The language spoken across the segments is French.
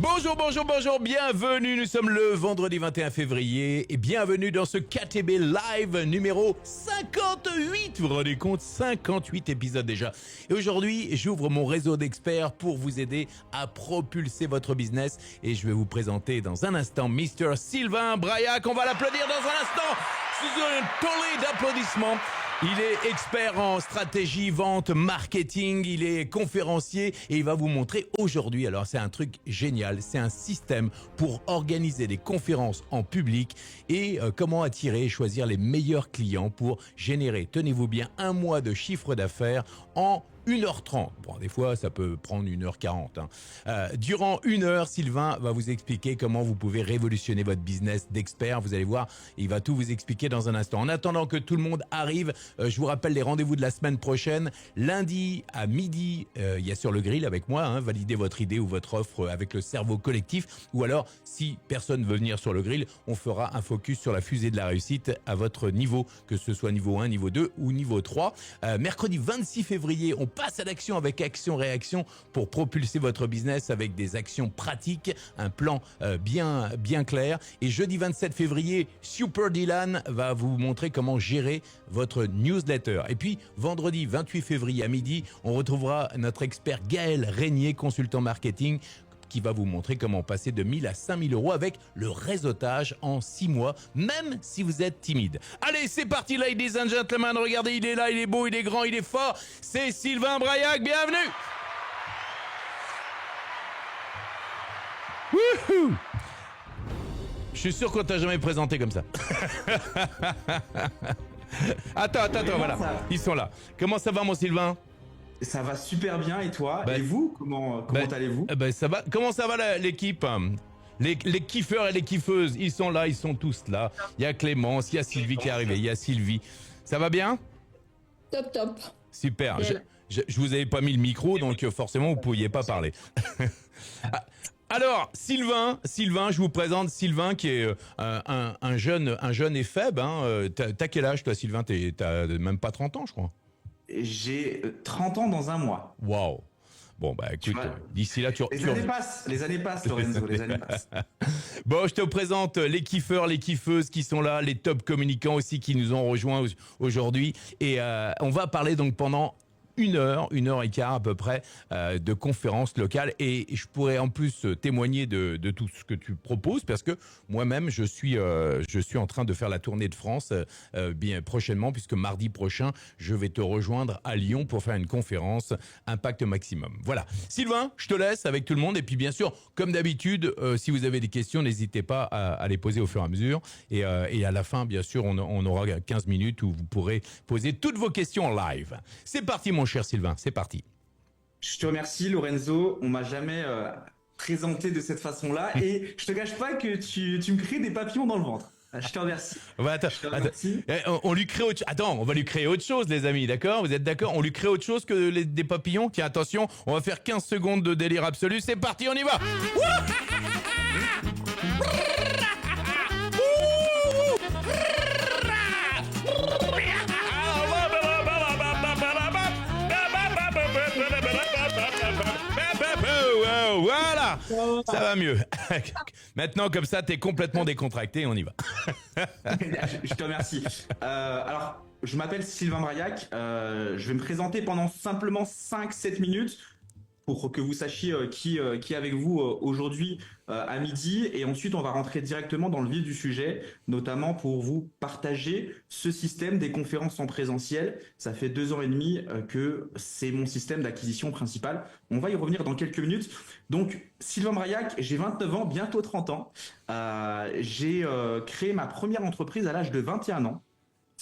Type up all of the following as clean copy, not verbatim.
Bonjour, bonjour, bonjour, bienvenue, nous sommes le vendredi 21 février et bienvenue dans ce KTB Live numéro 58, vous vous rendez compte, 58 épisodes déjà. Et aujourd'hui, j'ouvre mon réseau d'experts pour vous aider à propulser votre business et je vais vous présenter dans un instant Mr. Sylvain Braillac, on va l'applaudir dans un instant, sous un tollé d'applaudissements. Il est expert en stratégie, vente, marketing, il est conférencier et il va vous montrer aujourd'hui, alors c'est un truc génial, c'est un système pour organiser des conférences en public et comment attirer et choisir les meilleurs clients pour générer, tenez-vous bien, un mois de chiffre d'affaires en 1h30. Bon, des fois, ça peut prendre 1h40. Durant 1 heure, Sylvain va vous expliquer comment vous pouvez révolutionner votre business d'expert. Vous allez voir, il va tout vous expliquer dans un instant. En attendant que tout le monde arrive, je vous rappelle les rendez-vous de la semaine prochaine. Lundi à midi, il y a Sur le Grill avec moi. Validez votre idée ou votre offre avec le cerveau collectif. Ou alors, si personne veut venir sur le grill, on fera un focus sur la fusée de la réussite à votre niveau, que ce soit niveau 1, niveau 2 ou niveau 3. Mercredi 26 février, on passe à l'action avec action-réaction pour propulser votre business avec des actions pratiques, un plan bien clair. Et jeudi 27 février, Super Dylan va vous montrer comment gérer votre newsletter. Et puis, vendredi 28 février à midi, on retrouvera notre expert Gaël Régnier, consultant marketing, qui va vous montrer comment passer de 1000 à 5000 euros avec le réseautage en 6 mois, même si vous êtes timide. Allez, c'est parti, ladies and gentlemen. Regardez, il est là, il est beau, il est grand, il est fort. C'est Sylvain Braillac, bienvenue. Wouhou! Je suis sûr qu'on t'a jamais présenté comme ça. Attends, voilà. Ils sont là. Comment ça va, mon Sylvain? Ça va super bien, et toi? Et vous, comment allez-vous? Ça va. Comment ça va l'équipe? Les kiffeurs et les kiffeuses, ils sont là, ils sont tous là. Il y a Clémence, il y a Sylvie qui est arrivée, il y a Sylvie. Ça va bien? Top. Super. Je vous avais pas mis le micro, donc forcément vous pouviez pas parler. Alors, Sylvain, je vous présente Sylvain qui est un jeune et faible. T'as quel âge toi, Sylvain? T'as même pas 30 ans, je crois. J'ai 30 ans dans un mois. Waouh. Bon, bah écoute, d'ici là, Les années passent, Lorenzo, les années passent. Bon, je te présente les kiffeurs, les kiffeuses qui sont là, les top communicants aussi qui nous ont rejoints aujourd'hui. Et on va parler donc pendant 1 heure et quart à peu près de conférences locales et je pourrais en plus témoigner de tout ce que tu proposes parce que moi-même je suis en train de faire la tournée de France bien prochainement puisque mardi prochain je vais te rejoindre à Lyon pour faire une conférence Impact Maximum. Voilà. Sylvain, je te laisse avec tout le monde et puis bien sûr comme d'habitude si vous avez des questions n'hésitez pas à les poser au fur et à mesure et à la fin bien sûr on aura 15 minutes où vous pourrez poser toutes vos questions en live. C'est parti mon cher Sylvain, c'est parti. Je te remercie Lorenzo, on m'a jamais présenté de cette façon-là et je te cache pas que tu me crées des papillons dans le ventre. Je te remercie. Attends. On lui crée on va lui créer autre chose les amis, d'accord? Vous êtes d'accord? On lui crée autre chose que des papillons? Tiens, attention, on va faire 15 secondes de délire absolu, c'est parti, on y va. Voilà, ça va mieux. Maintenant, comme ça, t'es complètement décontracté, on y va. Je te remercie. Alors, je m'appelle Sylvain Braillac. Je vais me présenter pendant simplement 5-7 minutes pour que vous sachiez qui est avec vous aujourd'hui à midi. Et ensuite, on va rentrer directement dans le vif du sujet, notamment pour vous partager ce système des conférences en présentiel. Ça fait 2 ans et demi que c'est mon système d'acquisition principal. On va y revenir dans quelques minutes. Donc, Sylvain Braillac, j'ai 29 ans, bientôt 30 ans. J'ai créé ma première entreprise à l'âge de 21 ans.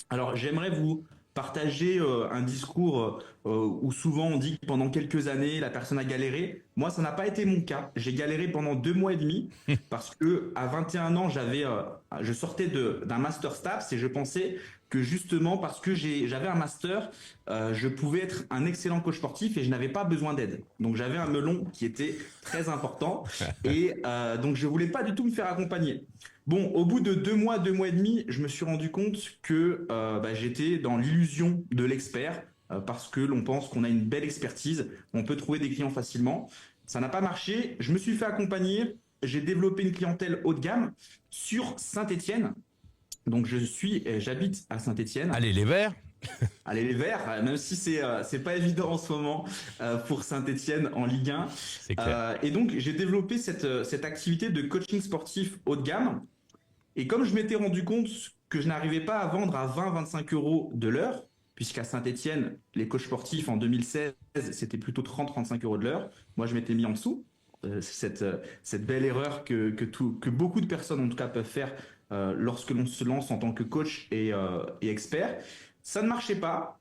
Alors, j'aimerais vous partager un discours où souvent on dit que pendant quelques années la personne a galéré. Moi, ça n'a pas été mon cas. J'ai galéré pendant 2 mois et demi parce que à 21 ans, je sortais d'un master STAPS et je pensais que justement parce que j'avais un master, je pouvais être un excellent coach sportif et je n'avais pas besoin d'aide. Donc j'avais un melon qui était très important et donc je voulais pas du tout me faire accompagner. Bon, au bout de 2 mois et demi, je me suis rendu compte que j'étais dans l'illusion de l'expert parce que l'on pense qu'on a une belle expertise, on peut trouver des clients facilement. Ça n'a pas marché. Je me suis fait accompagner. J'ai développé une clientèle haut de gamme sur Saint-Étienne. Donc j'habite à Saint-Étienne. Allez, les Verts. Allez les Verts, même si c'est pas évident en ce moment pour Saint-Étienne en Ligue 1. C'est clair. Et donc j'ai développé cette activité de coaching sportif haut de gamme. Et comme je m'étais rendu compte que je n'arrivais pas à vendre à 20-25 euros de l'heure, puisqu'à Saint-Étienne, les coachs sportifs en 2016, c'était plutôt 30-35 euros de l'heure. Moi, je m'étais mis en dessous. Cette belle erreur que beaucoup de personnes, en tout cas, peuvent faire lorsque l'on se lance en tant que coach et expert. Ça ne marchait pas.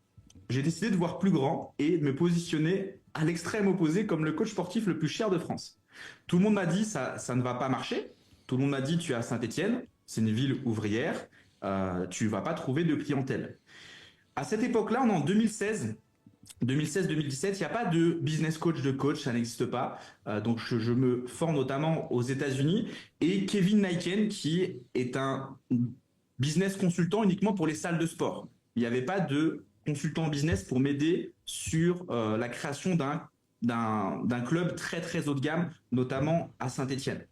J'ai décidé de voir plus grand et de me positionner à l'extrême opposé comme le coach sportif le plus cher de France. Tout le monde m'a dit ça ne va pas marcher. Tout le monde m'a dit tu es à Saint-Étienne, c'est une ville ouvrière, tu vas pas trouver de clientèle. À cette époque-là, on est en 2016. 2016-2017, il n'y a pas de business coach de coach, ça n'existe pas. Donc je me forme notamment aux États-Unis et Kevin Nyken qui est un business consultant uniquement pour les salles de sport. Il n'y avait pas de consultant business pour m'aider sur la création d'un club très très haut de gamme, notamment à Saint-Étienne.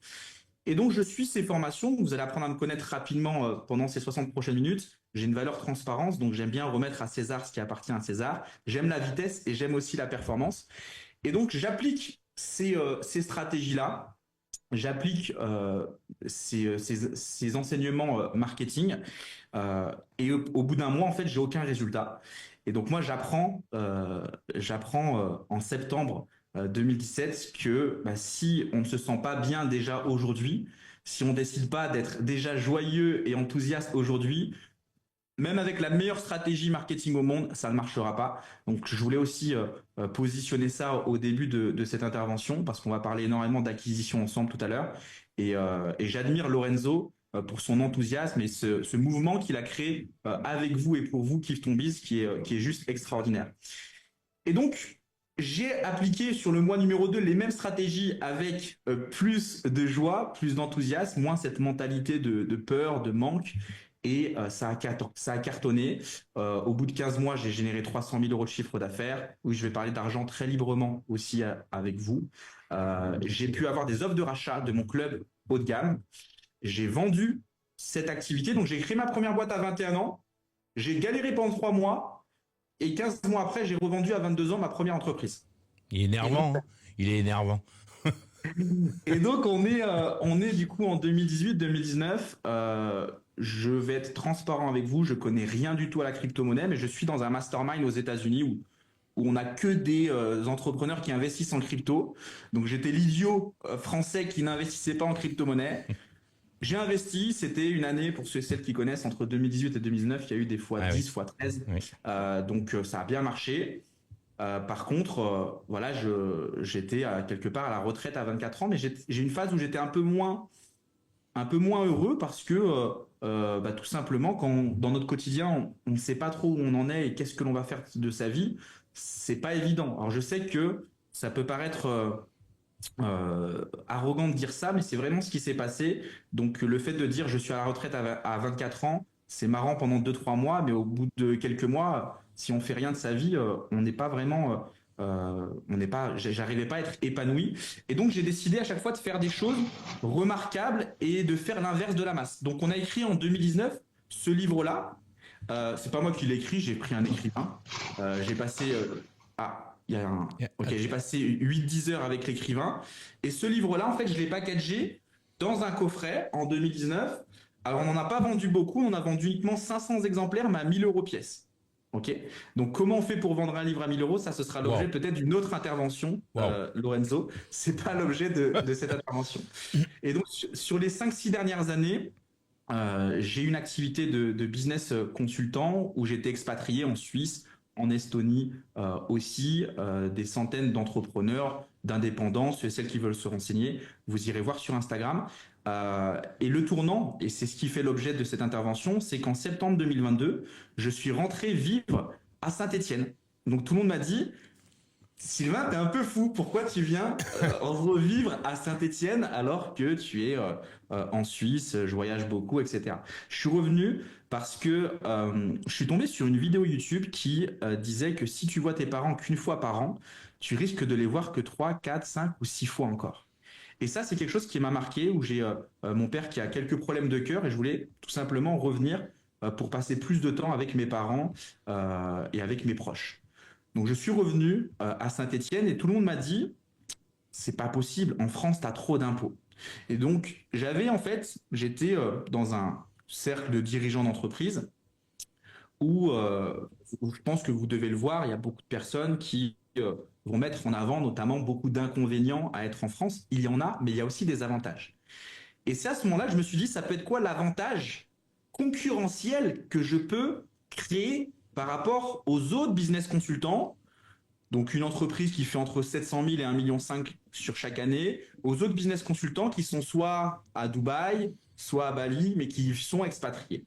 Et donc, je suis ces formations. Vous allez apprendre à me connaître rapidement pendant ces 60 prochaines minutes. J'ai une valeur transparence, donc j'aime bien remettre à César ce qui appartient à César. J'aime la vitesse et j'aime aussi la performance. Et donc, j'applique ces stratégies-là. J'applique ces enseignements marketing. Et au bout d'un mois, en fait, j'ai aucun résultat. Et donc, moi, j'apprends en septembre 2017 que si on ne se sent pas bien déjà aujourd'hui, si on décide pas d'être déjà joyeux et enthousiaste aujourd'hui, même avec la meilleure stratégie marketing au monde, ça ne marchera pas. Donc je voulais aussi positionner ça au début de cette intervention parce qu'on va parler énormément d'acquisition ensemble tout à l'heure. Et j'admire Lorenzo pour son enthousiasme et ce mouvement qu'il a créé avec vous et pour vous, Kiffe ton Biz, qui est juste extraordinaire. Et donc, j'ai appliqué sur le mois numéro 2 les mêmes stratégies avec plus de joie, plus d'enthousiasme, moins cette mentalité de peur, de manque. Et ça a cartonné. Au bout de 15 mois, j'ai généré 300 000 euros de chiffre d'affaires. Oui, je vais parler d'argent très librement aussi avec vous. J'ai pu avoir des offres de rachat de mon club haut de gamme. J'ai vendu cette activité. Donc, j'ai créé ma première boîte à 21 ans. J'ai galéré pendant 3 mois. Et 15 mois après, j'ai revendu à 22 ans ma première entreprise. Il est énervant, hein. Il est énervant. Et donc, on est du coup en 2018-2019. Je vais être transparent avec vous. Je connais rien du tout à la crypto-monnaie, mais je suis dans un mastermind aux États-Unis où on n'a que des entrepreneurs qui investissent en crypto. Donc, j'étais l'idiot français qui n'investissait pas en crypto-monnaie. J'ai investi, c'était une année, pour ceux et celles qui connaissent, entre 2018 et 2019, il y a eu des fois 10, fois 13. Oui. Donc ça a bien marché. Par contre, voilà, j'étais quelque part à la retraite à 24 ans, mais j'ai une phase où j'étais un peu moins heureux parce que tout simplement, quand dans notre quotidien, on ne sait pas trop où on en est et qu'est-ce que l'on va faire de sa vie, c'est pas évident. Alors je sais que ça peut paraître arrogant de dire ça, mais c'est vraiment ce qui s'est passé. Donc le fait de dire je suis à la retraite à 24 ans, c'est marrant pendant 2-3 mois, mais au bout de quelques mois, si on fait rien de sa vie, on n'est pas vraiment, j'arrivais pas à être épanoui. Et donc j'ai décidé à chaque fois de faire des choses remarquables et de faire l'inverse de la masse. Donc on a écrit en 2019 ce livre-là. C'est pas moi qui l'ai écrit, j'ai pris un écrivain. J'ai passé j'ai passé 8-10 heures avec l'écrivain. Et ce livre-là, en fait, je l'ai packagé dans un coffret en 2019. Alors, on n'en a pas vendu beaucoup. On a vendu uniquement 500 exemplaires, mais à 1000 euros pièce. OK. Donc, comment on fait pour vendre un livre à 1000 euros? Ça, ce sera l'objet peut-être d'une autre intervention, Lorenzo. C'est pas l'objet de cette intervention. Et donc, sur les 5-6 dernières années, j'ai une activité de business consultant où j'étais expatrié en Suisse, en Estonie aussi, des centaines d'entrepreneurs, d'indépendants, ceux et celles qui veulent se renseigner, vous irez voir sur Instagram. Et le tournant, et c'est ce qui fait l'objet de cette intervention, c'est qu'en septembre 2022, je suis rentré vivre à Saint-Étienne. Donc tout le monde m'a dit, Sylvain, t'es un peu fou. Pourquoi tu viens revivre à Saint-Étienne alors que tu es en Suisse, je voyage beaucoup, etc. Je suis revenu parce que je suis tombé sur une vidéo YouTube qui disait que si tu vois tes parents qu'une fois par an, tu risques de les voir que 3, 4, 5 ou 6 fois encore. Et ça, c'est quelque chose qui m'a marqué, où j'ai mon père qui a quelques problèmes de cœur et je voulais tout simplement revenir pour passer plus de temps avec mes parents et avec mes proches. Donc je suis revenu à Saint-Étienne et tout le monde m'a dit, c'est pas possible, en France, tu as trop d'impôts. Et donc j'étais dans un cercle de dirigeants d'entreprise où je pense que vous devez le voir, il y a beaucoup de personnes qui vont mettre en avant notamment beaucoup d'inconvénients à être en France. Il y en a, mais il y a aussi des avantages. Et c'est à ce moment-là que je me suis dit, ça peut être quoi l'avantage concurrentiel que je peux créer par rapport aux autres business consultants, donc une entreprise qui fait entre 700 000 et 1,5 million sur chaque année, aux autres business consultants qui sont soit à Dubaï, soit à Bali, mais qui sont expatriés.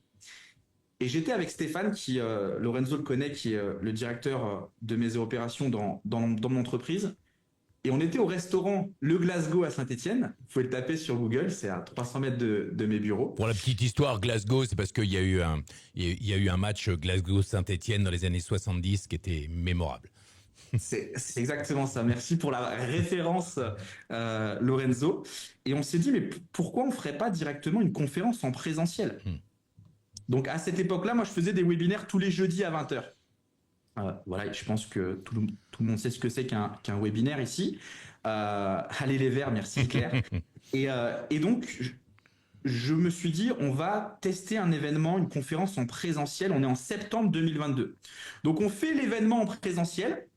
Et j'étais avec Stéphane, qui Lorenzo le connaît, qui est le directeur de mes opérations dans mon entreprise. Et on était au restaurant Le Glasgow à Saint-Étienne. Vous pouvez le taper sur Google, c'est à 300 mètres de mes bureaux. Pour la petite histoire, Glasgow, c'est parce qu'il y a eu un match Glasgow-Saint-Étienne dans les années 70 qui était mémorable. C'est exactement ça. Merci pour la référence, Lorenzo. Et on s'est dit, mais pourquoi on ne ferait pas directement une conférence en présentiel? Donc à cette époque-là, moi je faisais des webinaires tous les jeudis à 20h. Voilà, je pense que tout le monde sait ce que c'est qu'un webinaire ici. Allez les verts, merci Claire. Et donc je me suis dit, on va tester un événement, une conférence en présentiel. On est en septembre 2022. Donc on fait l'événement en présentiel.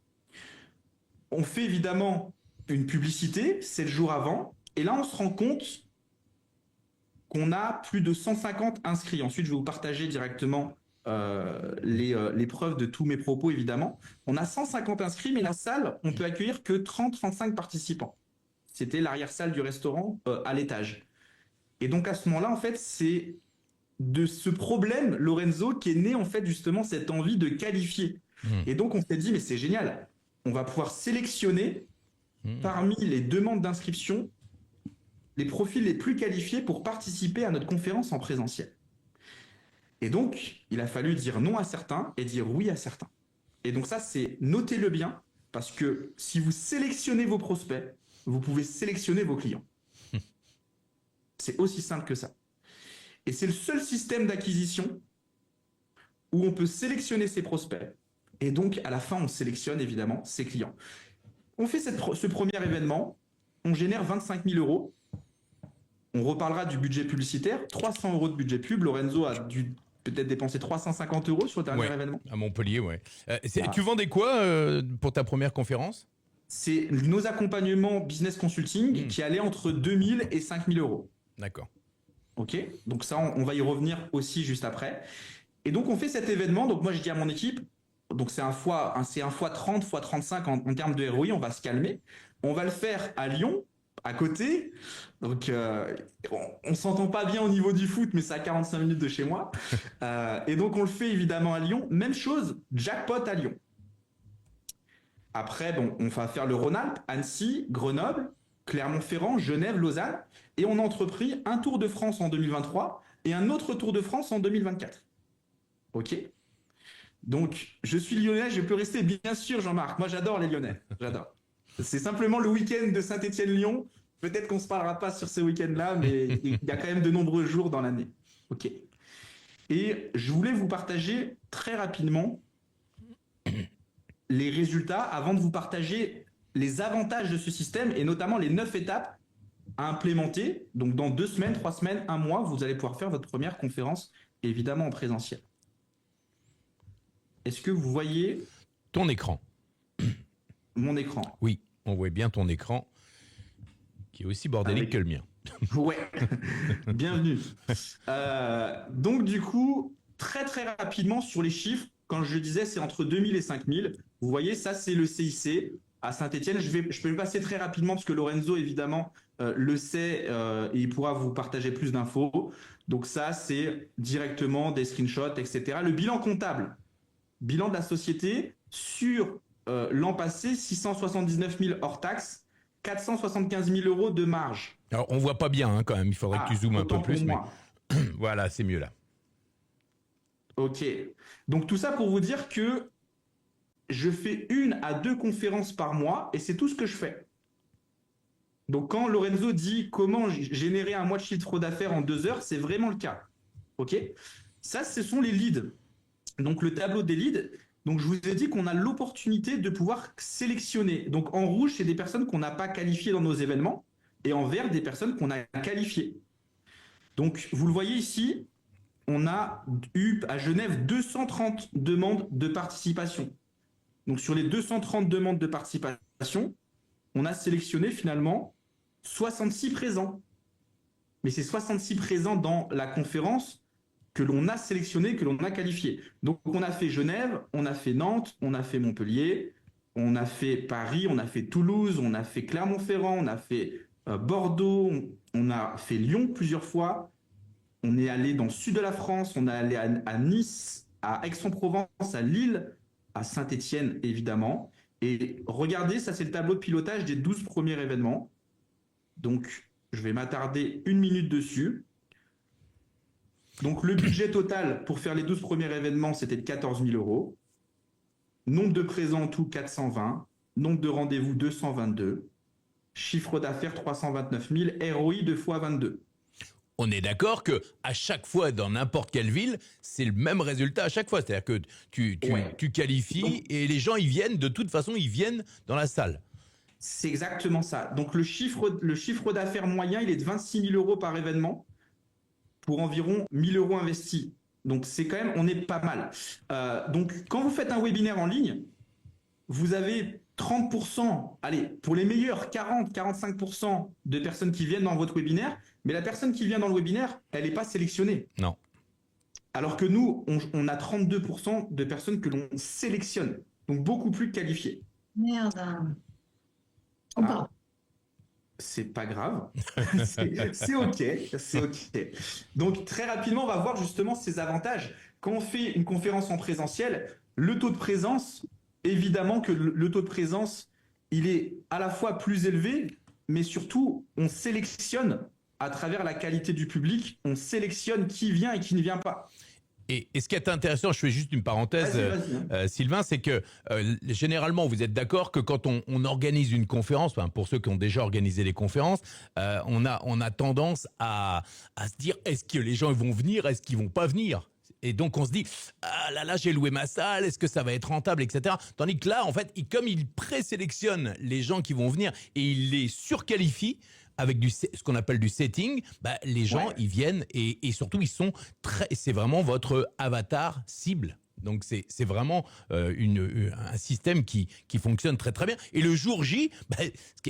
On fait évidemment une publicité 7 jours avant. Et là, on se rend compte qu'on a plus de 150 inscrits. Ensuite, je vais vous partager directement les preuves de tous mes propos, évidemment. On a 150 inscrits, mais la salle, on peut accueillir que 30-35 participants. C'était l'arrière-salle du restaurant à l'étage. Et donc, à ce moment-là, en fait, c'est de ce problème, Lorenzo, qui est né, en fait, justement, cette envie de qualifier. Et donc, on s'est dit, mais c'est génial. On va pouvoir sélectionner parmi les demandes d'inscription les profils les plus qualifiés pour participer à notre conférence en présentiel. Et donc, il a fallu dire non à certains et dire oui à certains. Et donc ça, c'est notez-le bien, parce que si vous sélectionnez vos prospects, vous pouvez sélectionner vos clients. C'est aussi simple que ça. Et c'est le seul système d'acquisition où on peut sélectionner ses prospects. Et donc, à la fin, on sélectionne évidemment ses clients. On fait ce premier événement, on génère 25 000 euros. On reparlera du budget publicitaire. 300 euros de budget pub. Lorenzo a dû peut-être dépenser 350 euros sur le dernier événement. À Montpellier, ouais. Tu vendais quoi pour ta première conférence? C'est nos accompagnements business consulting qui allaient entre 2000 et 5000 euros. D'accord. Ok, donc ça, on va y revenir aussi juste après. Et donc, on fait cet événement. Donc, moi, je dis à mon équipe, donc c'est un fois 30, fois 35 en termes de ROI, on va se calmer. On va le faire à Lyon, à côté. Donc, on s'entend pas bien au niveau du foot, mais c'est à 45 minutes de chez moi. Et donc, on le fait évidemment à Lyon. Même chose, jackpot à Lyon. Après, bon, on va faire le Rhône-Alpes, Annecy, Grenoble, Clermont-Ferrand, Genève, Lausanne. Et on a entrepris un Tour de France en 2023 et un autre Tour de France en 2024. Ok ? Donc, je suis lyonnais, je peux rester, bien sûr, Jean-Marc. Moi, j'adore les Lyonnais. J'adore. C'est simplement le week-end de Saint-Étienne-Lyon. Peut-être qu'on ne se parlera pas sur ce week-end-là, mais il y a quand même de nombreux jours dans l'année. Ok. Et je voulais vous partager très rapidement les résultats avant de vous partager les avantages de ce système et notamment les 9 étapes à implémenter. Donc, dans 2 semaines, 3 semaines, 1 mois, vous allez pouvoir faire votre première conférence, évidemment en présentiel. Est-ce que vous voyez ton écran? Mon écran. Oui, on voit bien ton écran, qui est aussi bordélique que le mien. Ouais, bienvenue. Donc du coup, très très rapidement sur les chiffres, quand je disais c'est entre 2000 et 5000, vous voyez, ça c'est le CIC à Saint-Étienne. Je peux me passer très rapidement parce que Lorenzo, évidemment, le sait et il pourra vous partager plus d'infos. Donc ça, c'est directement des screenshots, etc. Le bilan comptable. Bilan de la société sur l'an passé, 679 000 hors taxes, 475 000 euros de marge. Alors, on voit pas bien hein, quand même. Il faudrait que tu zoomes un peu plus. Mais... voilà, c'est mieux là. Ok. Donc tout ça pour vous dire que je fais 1 à 2 conférences par mois et c'est tout ce que je fais. Donc quand Lorenzo dit comment générer un mois de chiffre d'affaires en 2 heures, c'est vraiment le cas. Ok. Ça, ce sont les leads. Donc le tableau des leads. Donc je vous ai dit qu'on a l'opportunité de pouvoir sélectionner. Donc en rouge, c'est des personnes qu'on n'a pas qualifiées dans nos événements et en vert, des personnes qu'on a qualifiées. Donc vous le voyez ici, on a eu à Genève 230 demandes de participation. Donc sur les 230 demandes de participation, on a sélectionné finalement 66 présents. Mais c'est 66 présents dans la conférence que l'on a sélectionné, que l'on a qualifié. Donc on a fait Genève, on a fait Nantes, on a fait Montpellier, on a fait Paris, on a fait Toulouse, on a fait Clermont-Ferrand, on a fait Bordeaux, on a fait Lyon plusieurs fois. On est allé dans le sud de la France, on est allé à Nice, à Aix-en-Provence, à Lille, à Saint-Étienne évidemment. Et regardez, ça c'est le tableau de pilotage des 12 premiers événements. Donc je vais m'attarder 1 minute dessus. Donc le budget total pour faire les 12 premiers événements, c'était de 14 000 euros. Nombre de présents en tout, 420. Nombre de rendez-vous, 222. Chiffre d'affaires, 329 000. ROI 2 fois 22. On est d'accord que à chaque fois, dans n'importe quelle ville, c'est le même résultat à chaque fois. C'est-à-dire que tu qualifies et les gens, ils viennent, de toute façon, ils viennent dans la salle. C'est exactement ça. Donc le chiffre d'affaires moyen, il est de 26 000 euros par événement pour environ 1 000 euros investis. Donc c'est quand même, on est pas mal. Donc quand vous faites un webinaire en ligne, vous avez 30%, allez, pour les meilleurs, 40-45% de personnes qui viennent dans votre webinaire, mais la personne qui vient dans le webinaire, elle n'est pas sélectionnée. Non. Alors que nous, on a 32% de personnes que l'on sélectionne, donc beaucoup plus qualifiées. Merde. Ah, c'est pas grave, c'est ok, c'est ok. Donc très rapidement, on va voir justement ces avantages. Quand on fait une conférence en présentiel, le taux de présence, évidemment que le taux de présence, il est à la fois plus élevé, mais surtout, on sélectionne à travers la qualité du public, on sélectionne qui vient et qui ne vient pas. Et ce qui est intéressant, je fais juste une parenthèse, vas-y. Sylvain, c'est que généralement, vous êtes d'accord que quand on organise une conférence, enfin, pour ceux qui ont déjà organisé des conférences, on a tendance à se dire, est-ce que les gens vont venir, est-ce qu'ils vont pas venir ? Et donc on se dit, ah là, j'ai loué ma salle, est-ce que ça va être rentable, etc. Tandis que là, en fait, comme il présélectionne les gens qui vont venir et il les surqualifie, avec ce qu'on appelle du setting, les gens, ils viennent et surtout, ils sont c'est vraiment votre avatar cible. Donc, c'est vraiment un système qui fonctionne très, très bien. Et le jour J,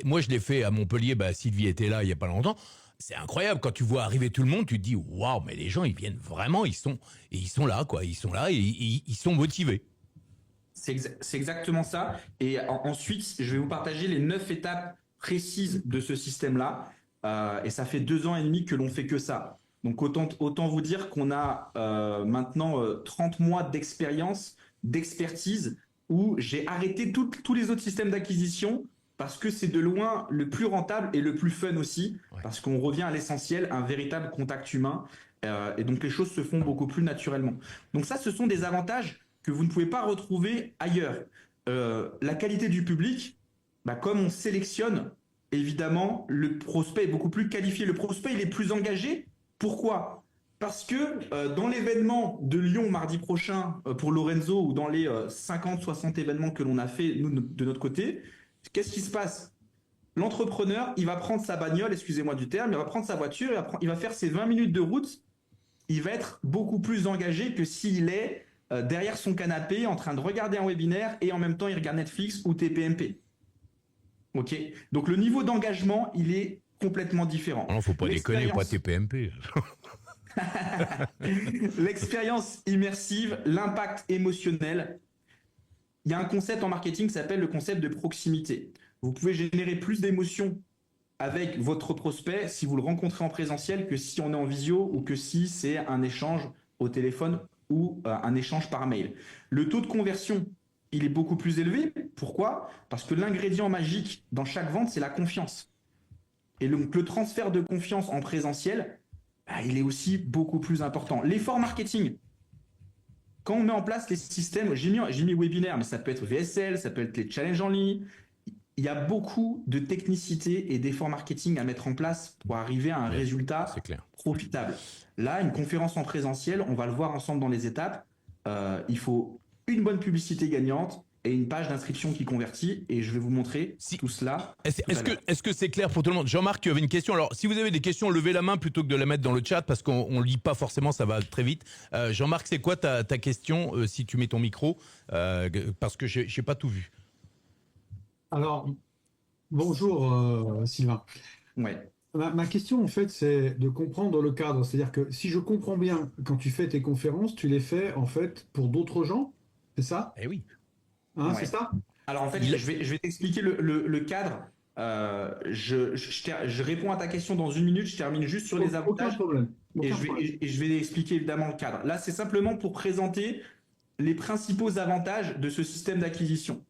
moi, je l'ai fait à Montpellier, Sylvie était là il n'y a pas longtemps. C'est incroyable quand tu vois arriver tout le monde, tu te dis, waouh, mais les gens, ils viennent vraiment, ils sont là, quoi. Ils sont là et ils sont motivés. C'est exactement ça. Et ensuite, je vais vous partager les 9 étapes précises de ce système-là. Et ça fait 2 ans et demi que l'on fait que ça. Donc autant vous dire qu'on a maintenant 30 mois d'expérience, d'expertise, où j'ai arrêté tous les autres systèmes d'acquisition parce que c'est de loin le plus rentable et le plus fun aussi, parce qu'on revient à l'essentiel, un véritable contact humain. Et donc les choses se font beaucoup plus naturellement. Donc ça, ce sont des avantages que vous ne pouvez pas retrouver ailleurs. La qualité du public, comme on sélectionne, évidemment, le prospect est beaucoup plus qualifié. Le prospect, il est plus engagé. Pourquoi ? Parce que dans l'événement de Lyon mardi prochain pour Lorenzo ou dans les 50-60 événements que l'on a fait nous, de notre côté, qu'est-ce qui se passe ? L'entrepreneur, il va prendre sa bagnole, excusez-moi du terme, il va prendre sa voiture, il va faire ses 20 minutes de route. Il va être beaucoup plus engagé que s'il est derrière son canapé en train de regarder un webinaire et en même temps il regarde Netflix ou TPMP. Ok. Donc le niveau d'engagement, il est complètement différent. Non, faut pas déconner, pas TPMP. L'expérience immersive, l'impact émotionnel. Il y a un concept en marketing qui s'appelle le concept de proximité. Vous pouvez générer plus d'émotions avec votre prospect si vous le rencontrez en présentiel que si on est en visio ou que si c'est un échange au téléphone ou un échange par mail. Le taux de conversion il est beaucoup plus élevé. Pourquoi? Parce que l'ingrédient magique dans chaque vente, c'est la confiance. Et donc, le transfert de confiance en présentiel, bah, il est aussi beaucoup plus important. L'effort marketing, quand on met en place les systèmes, j'ai mis webinaire, mais ça peut être VSL, ça peut être les challenges en ligne. Il y a beaucoup de technicité et d'efforts marketing à mettre en place pour arriver à un résultat profitable. Là, une conférence en présentiel, on va le voir ensemble dans les étapes. Il faut une bonne publicité gagnante et une page d'inscription qui convertit. Et je vais vous montrer tout cela. Est-ce que c'est clair pour tout le monde? Jean-Marc, tu avais une question. Alors, si vous avez des questions, levez la main plutôt que de la mettre dans le chat parce qu'on ne lit pas forcément, ça va très vite. Jean-Marc, c'est quoi ta question si tu mets ton micro parce que je n'ai pas tout vu. Alors, bonjour Sylvain. Ouais. Ma question, en fait, c'est de comprendre le cadre. C'est-à-dire que si je comprends bien, quand tu fais tes conférences, tu les fais en fait pour d'autres gens, c'est ça? Eh oui. Hein, c'est ça? Alors en fait, je vais t'expliquer le cadre. Je réponds à ta question dans une minute. Je termine juste sur les avantages. Aucun problème. Et je vais expliquer évidemment le cadre. Là, c'est simplement pour présenter les principaux avantages de ce système d'acquisition.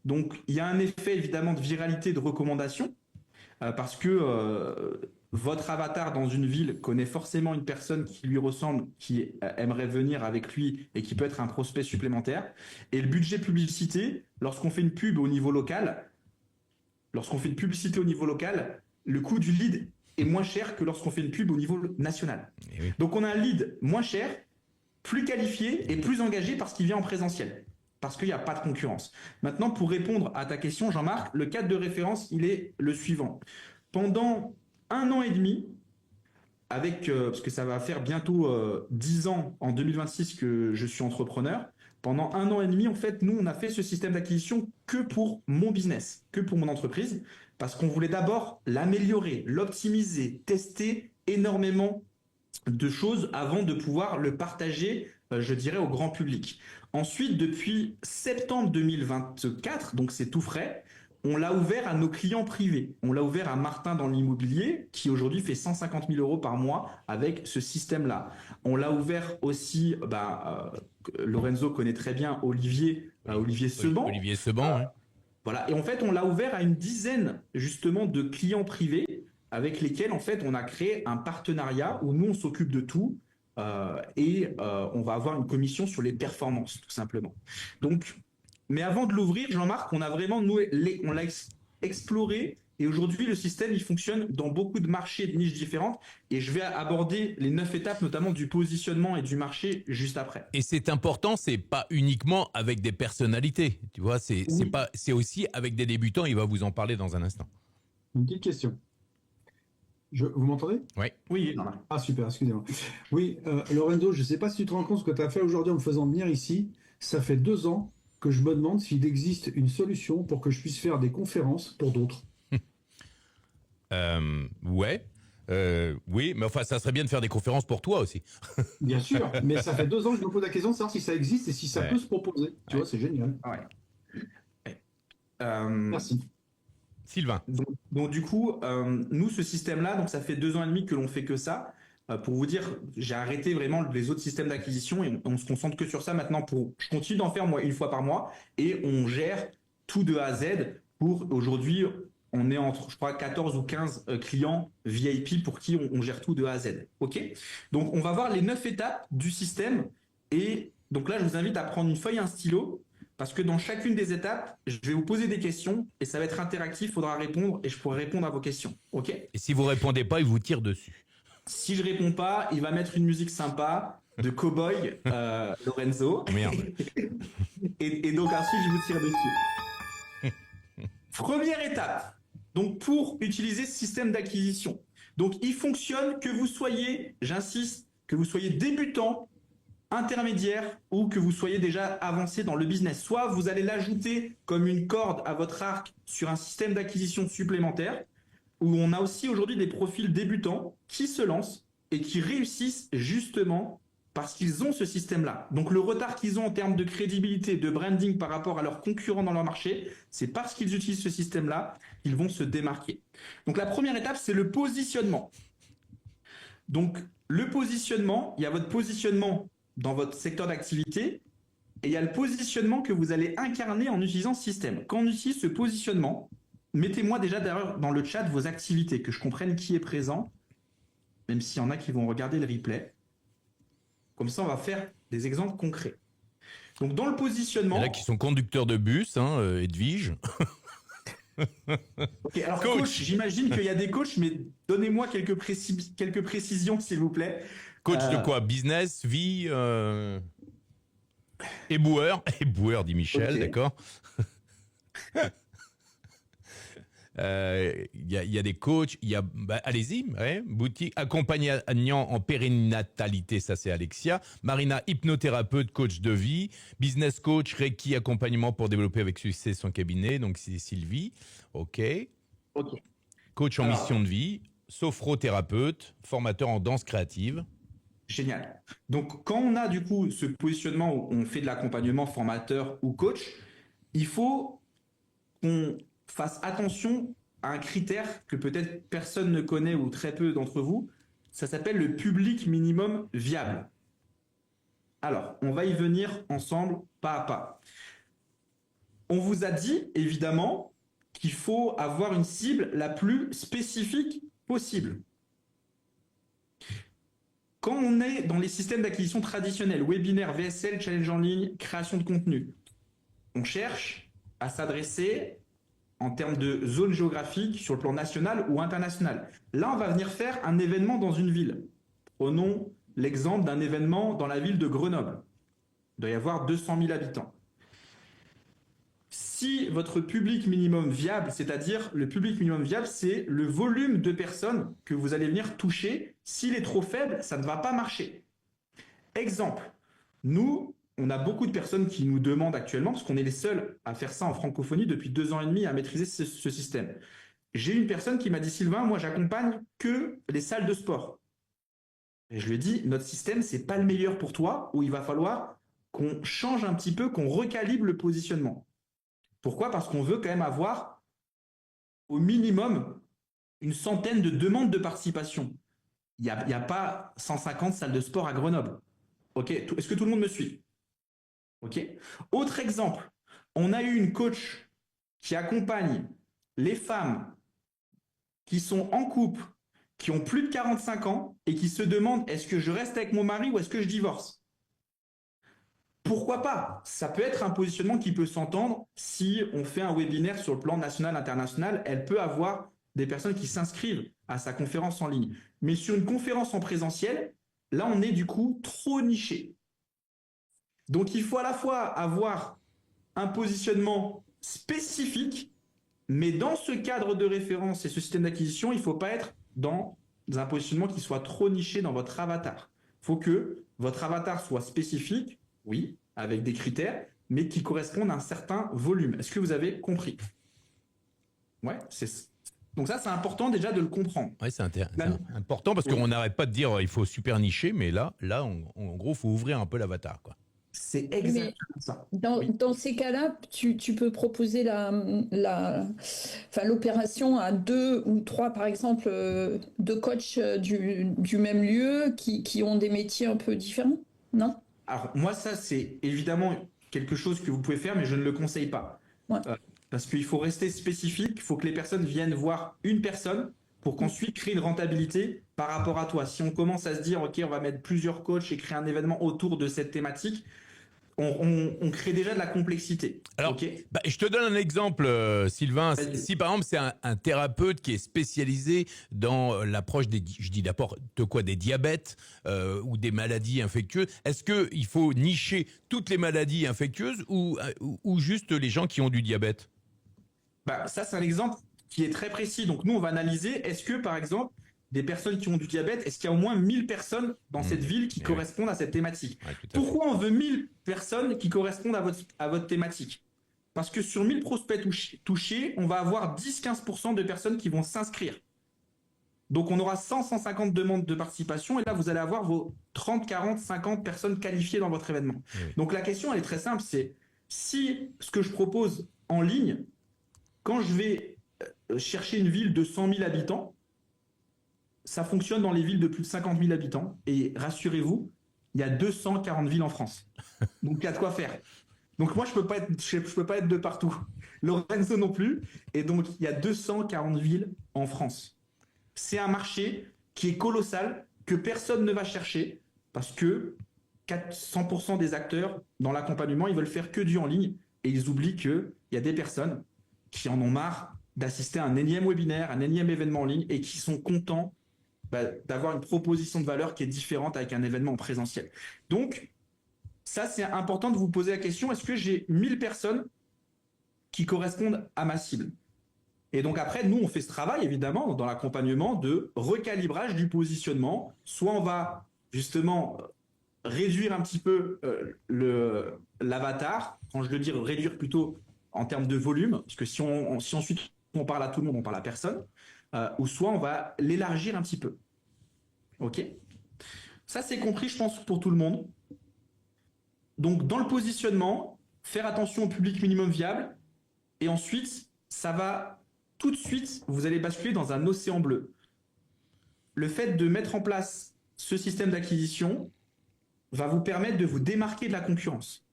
Donc, il y a un effet évidemment de viralité de recommandation parce que votre avatar dans une ville connaît forcément une personne qui lui ressemble, qui aimerait venir avec lui et qui peut être un prospect supplémentaire. Et le budget publicité, lorsqu'on fait une pub au niveau local, le coût du lead est moins cher que lorsqu'on fait une pub au niveau national. Oui. Donc, on a un lead moins cher, plus qualifié et plus engagé parce qu'il vient en présentiel. Parce qu'il n'y a pas de concurrence. Maintenant, pour répondre à ta question, Jean-Marc, le cadre de référence, il est le suivant. Pendant 1 an et demi, parce que ça va faire bientôt 10 ans en 2026 que je suis entrepreneur, pendant 1 an et demi, en fait, nous, on a fait ce système d'acquisition que pour mon business, que pour mon entreprise, parce qu'on voulait d'abord l'améliorer, l'optimiser, tester énormément de choses avant de pouvoir le partager, je dirais, au grand public. Ensuite, depuis septembre 2024, donc c'est tout frais, on l'a ouvert à nos clients privés. On l'a ouvert à Martin dans l'immobilier, qui aujourd'hui fait 150 000 € par mois avec ce système-là. On l'a ouvert aussi, Lorenzo connaît très bien Olivier Seban. Olivier Seban, oui. Voilà, et en fait, on l'a ouvert à une dizaine justement de clients privés avec lesquels en fait on a créé un partenariat où nous on s'occupe de tout. On va avoir une commission sur les performances, tout simplement. Donc, mais avant de l'ouvrir, Jean-Marc, on a vraiment on l'a exploré et aujourd'hui le système il fonctionne dans beaucoup de marchés de niches différentes et je vais aborder les 9 étapes notamment du positionnement et du marché juste après. Et c'est important, c'est pas uniquement avec des personnalités, tu vois, c'est aussi avec des débutants. Il va vous en parler dans un instant. Une petite question. Vous m'entendez? Oui. Oui. Ah super, excusez-moi. Oui, Lorenzo, je ne sais pas si tu te rends compte ce que tu as fait aujourd'hui en me faisant venir ici. Ça fait 2 ans que je me demande s'il existe une solution pour que je puisse faire des conférences pour d'autres. Oui, mais enfin, ça serait bien de faire des conférences pour toi aussi. Bien sûr, mais ça fait 2 ans que je me pose la question de savoir si ça existe et si ça peut se proposer. Tu vois, c'est génial. Merci. Sylvain. Donc du coup, nous, ce système-là, donc ça fait 2 ans et demi que l'on fait que ça. Pour vous dire, j'ai arrêté vraiment les autres systèmes d'acquisition et on se concentre que sur ça maintenant. Je continue d'en faire moi 1 fois par mois et on gère tout de A à Z. Pour aujourd'hui, on est entre, je crois, 14 ou 15 clients VIP pour qui on gère tout de A à Z. Ok. Donc on va voir les 9 étapes du système et donc là, je vous invite à prendre une feuille et un stylo. Parce que dans chacune des étapes, je vais vous poser des questions et ça va être interactif, il faudra répondre et je pourrai répondre à vos questions. Ok ? Et si vous répondez pas, il vous tire dessus. Si je réponds pas, il va mettre une musique sympa de Cowboy, Lorenzo. Merde. et donc ensuite, je vous tire dessus. Première étape. Donc pour utiliser ce système d'acquisition. Donc il fonctionne que vous soyez, j'insiste, que vous soyez débutant, intermédiaire ou que vous soyez déjà avancé dans le business. Soit vous allez l'ajouter comme une corde à votre arc sur un système d'acquisition supplémentaire où on a aussi aujourd'hui des profils débutants qui se lancent et qui réussissent justement parce qu'ils ont ce système-là. Donc le retard qu'ils ont en termes de crédibilité, de branding par rapport à leurs concurrents dans leur marché, c'est parce qu'ils utilisent ce système-là qu'ils vont se démarquer. Donc la première étape, c'est le positionnement. Donc le positionnement, il y a votre positionnement dans votre secteur d'activité et il y a le positionnement que vous allez incarner en utilisant ce système. Quand on utilise ce positionnement, mettez-moi déjà d'ailleurs dans le chat vos activités, que je comprenne qui est présent, même s'il y en a qui vont regarder le replay. Comme ça, on va faire des exemples concrets. Donc, dans le Il positionnement... y en a qui sont conducteurs de bus, Edwige. Ok, alors coach, j'imagine qu'il y a des coachs, mais donnez-moi quelques précisions, s'il vous plaît. Coach de quoi? Business, vie, éboueur. Éboueur, dit Michel, Ok. d'accord. Il y a des coachs, il y a, allez-y, ouais, boutique, accompagnant en périnatalité, ça c'est Alexia. Marina, hypnothérapeute, coach de vie. Business coach, Reiki, accompagnement pour développer avec succès son cabinet, donc c'est Sylvie. Ok. Ok. Coach en Alors, mission de vie, sophrothérapeute, formateur en danse créative. Génial. Donc, quand on a du coup ce positionnement où on fait de l'accompagnement formateur ou coach, il faut qu'on fasse attention à un critère que peut-être personne ne connaît ou très peu d'entre vous. Ça s'appelle le public minimum viable. Alors, on va y venir ensemble pas à pas. On vous a dit, évidemment, qu'il faut avoir une cible la plus spécifique possible. Quand on est dans les systèmes d'acquisition traditionnels, webinaire, VSL, challenge en ligne, création de contenu, on cherche à s'adresser en termes de zone géographique sur le plan national ou international. Là, on va venir faire un événement dans une ville. Prenons l'exemple d'un événement dans la ville de Grenoble. Il doit y avoir 200 000 habitants. Si votre public minimum viable, c'est-à-dire le public minimum viable, c'est le volume de personnes que vous allez venir toucher, s'il est trop faible, ça ne va pas marcher. Exemple, nous, on a beaucoup de personnes qui nous demandent actuellement, parce qu'on est les seuls à faire ça en francophonie depuis 2 ans et demi, à maîtriser ce système. J'ai une personne qui m'a dit, Sylvain, moi j'accompagne que les salles de sport. Et je lui ai dit, notre système, c'est pas le meilleur pour toi, où il va falloir qu'on change un petit peu, qu'on recalibre le positionnement. Pourquoi? Parce qu'on veut quand même avoir au minimum une centaine de demandes de participation. Il n'y a pas 150 salles de sport à Grenoble. Ok, est-ce que tout le monde me suit? Ok. Autre exemple, on a eu une coach qui accompagne les femmes qui sont en couple, qui ont plus de 45 ans et qui se demandent est-ce que je reste avec mon mari ou est-ce que je divorce? Pourquoi pas? Ça peut être un positionnement qui peut s'entendre si on fait un webinaire sur le plan national, international. Elle peut avoir des personnes qui s'inscrivent à sa conférence en ligne. Mais sur une conférence en présentiel, là, on est du coup trop niché. Donc, il faut à la fois avoir un positionnement spécifique, mais dans ce cadre de référence et ce système d'acquisition, il ne faut pas être dans un positionnement qui soit trop niché dans votre avatar. Il faut que votre avatar soit spécifique, oui, avec des critères, mais qui correspondent à un certain volume. Est-ce que vous avez compris? Ouais, donc ça, c'est important déjà de le comprendre. Ouais, c'est important parce qu'on n'arrête pas de dire il faut super nicher, mais là, en gros, il faut ouvrir un peu l'avatar, quoi. C'est exactement ça. Dans ces cas-là, tu peux proposer l'opération à 2 ou 3, par exemple, de coachs du même lieu qui ont des métiers un peu différents, non? Alors, moi, ça, c'est évidemment quelque chose que vous pouvez faire, mais je ne le conseille pas. Ouais. Parce qu'il faut rester spécifique, il faut que les personnes viennent voir une personne pour qu'ensuite créer une rentabilité par rapport à toi. Si on commence à se dire, OK, on va mettre plusieurs coachs et créer un événement autour de cette thématique, on crée déjà de la complexité. Alors, okay, je te donne un exemple, Sylvain. Si par exemple c'est un thérapeute qui est spécialisé dans l'approche des diabètes ou des maladies infectieuses, est-ce qu'il faut nicher toutes les maladies infectieuses ou juste les gens qui ont du diabète? Ça, c'est un exemple qui est très précis. Donc, nous, on va analyser, est-ce que, par exemple, des personnes qui ont du diabète, est-ce qu'il y a au moins 1000 personnes dans cette ville qui correspondent à cette thématique? Pourquoi on veut 1000 personnes qui correspondent à votre thématique? Parce que sur 1000 prospects touchés, on va avoir 10-15% de personnes qui vont s'inscrire. Donc, on aura 100-150 demandes de participation et là, vous allez avoir vos 30, 40, 50 personnes qualifiées dans votre événement. Donc, la question, elle est très simple, c'est si ce que je propose en ligne, quand je vais chercher une ville de 100 000 habitants, ça fonctionne dans les villes de plus de 50 000 habitants. Et rassurez-vous, il y a 240 villes en France. Donc, il y a de quoi faire. Donc, moi, je peux pas être de partout. Lorenzo non plus. Et donc, il y a 240 villes en France. C'est un marché qui est colossal, que personne ne va chercher, parce que 100% des acteurs dans l'accompagnement, ils veulent faire que du en ligne, et ils oublient qu'il y a des personnes qui en ont marre d'assister à un énième webinaire, un énième événement en ligne, et qui sont contents d'avoir une proposition de valeur qui est différente avec un événement en présentiel. Donc, ça, c'est important de vous poser la question, est-ce que j'ai 1000 personnes qui correspondent à ma cible? Et donc après, nous, on fait ce travail, évidemment, dans l'accompagnement de recalibrage du positionnement. Soit on va justement réduire un petit peu l'avatar. Quand je le dis réduire plutôt en termes de volume, parce que si ensuite on parle à tout le monde, on parle à personne. Ou soit on va l'élargir un petit peu. OK? Ça, c'est compris, je pense, pour tout le monde. Donc, dans le positionnement, faire attention au public minimum viable. Et ensuite, ça va tout de suite, vous allez basculer dans un océan bleu. Le fait de mettre en place ce système d'acquisition va vous permettre de vous démarquer de la concurrence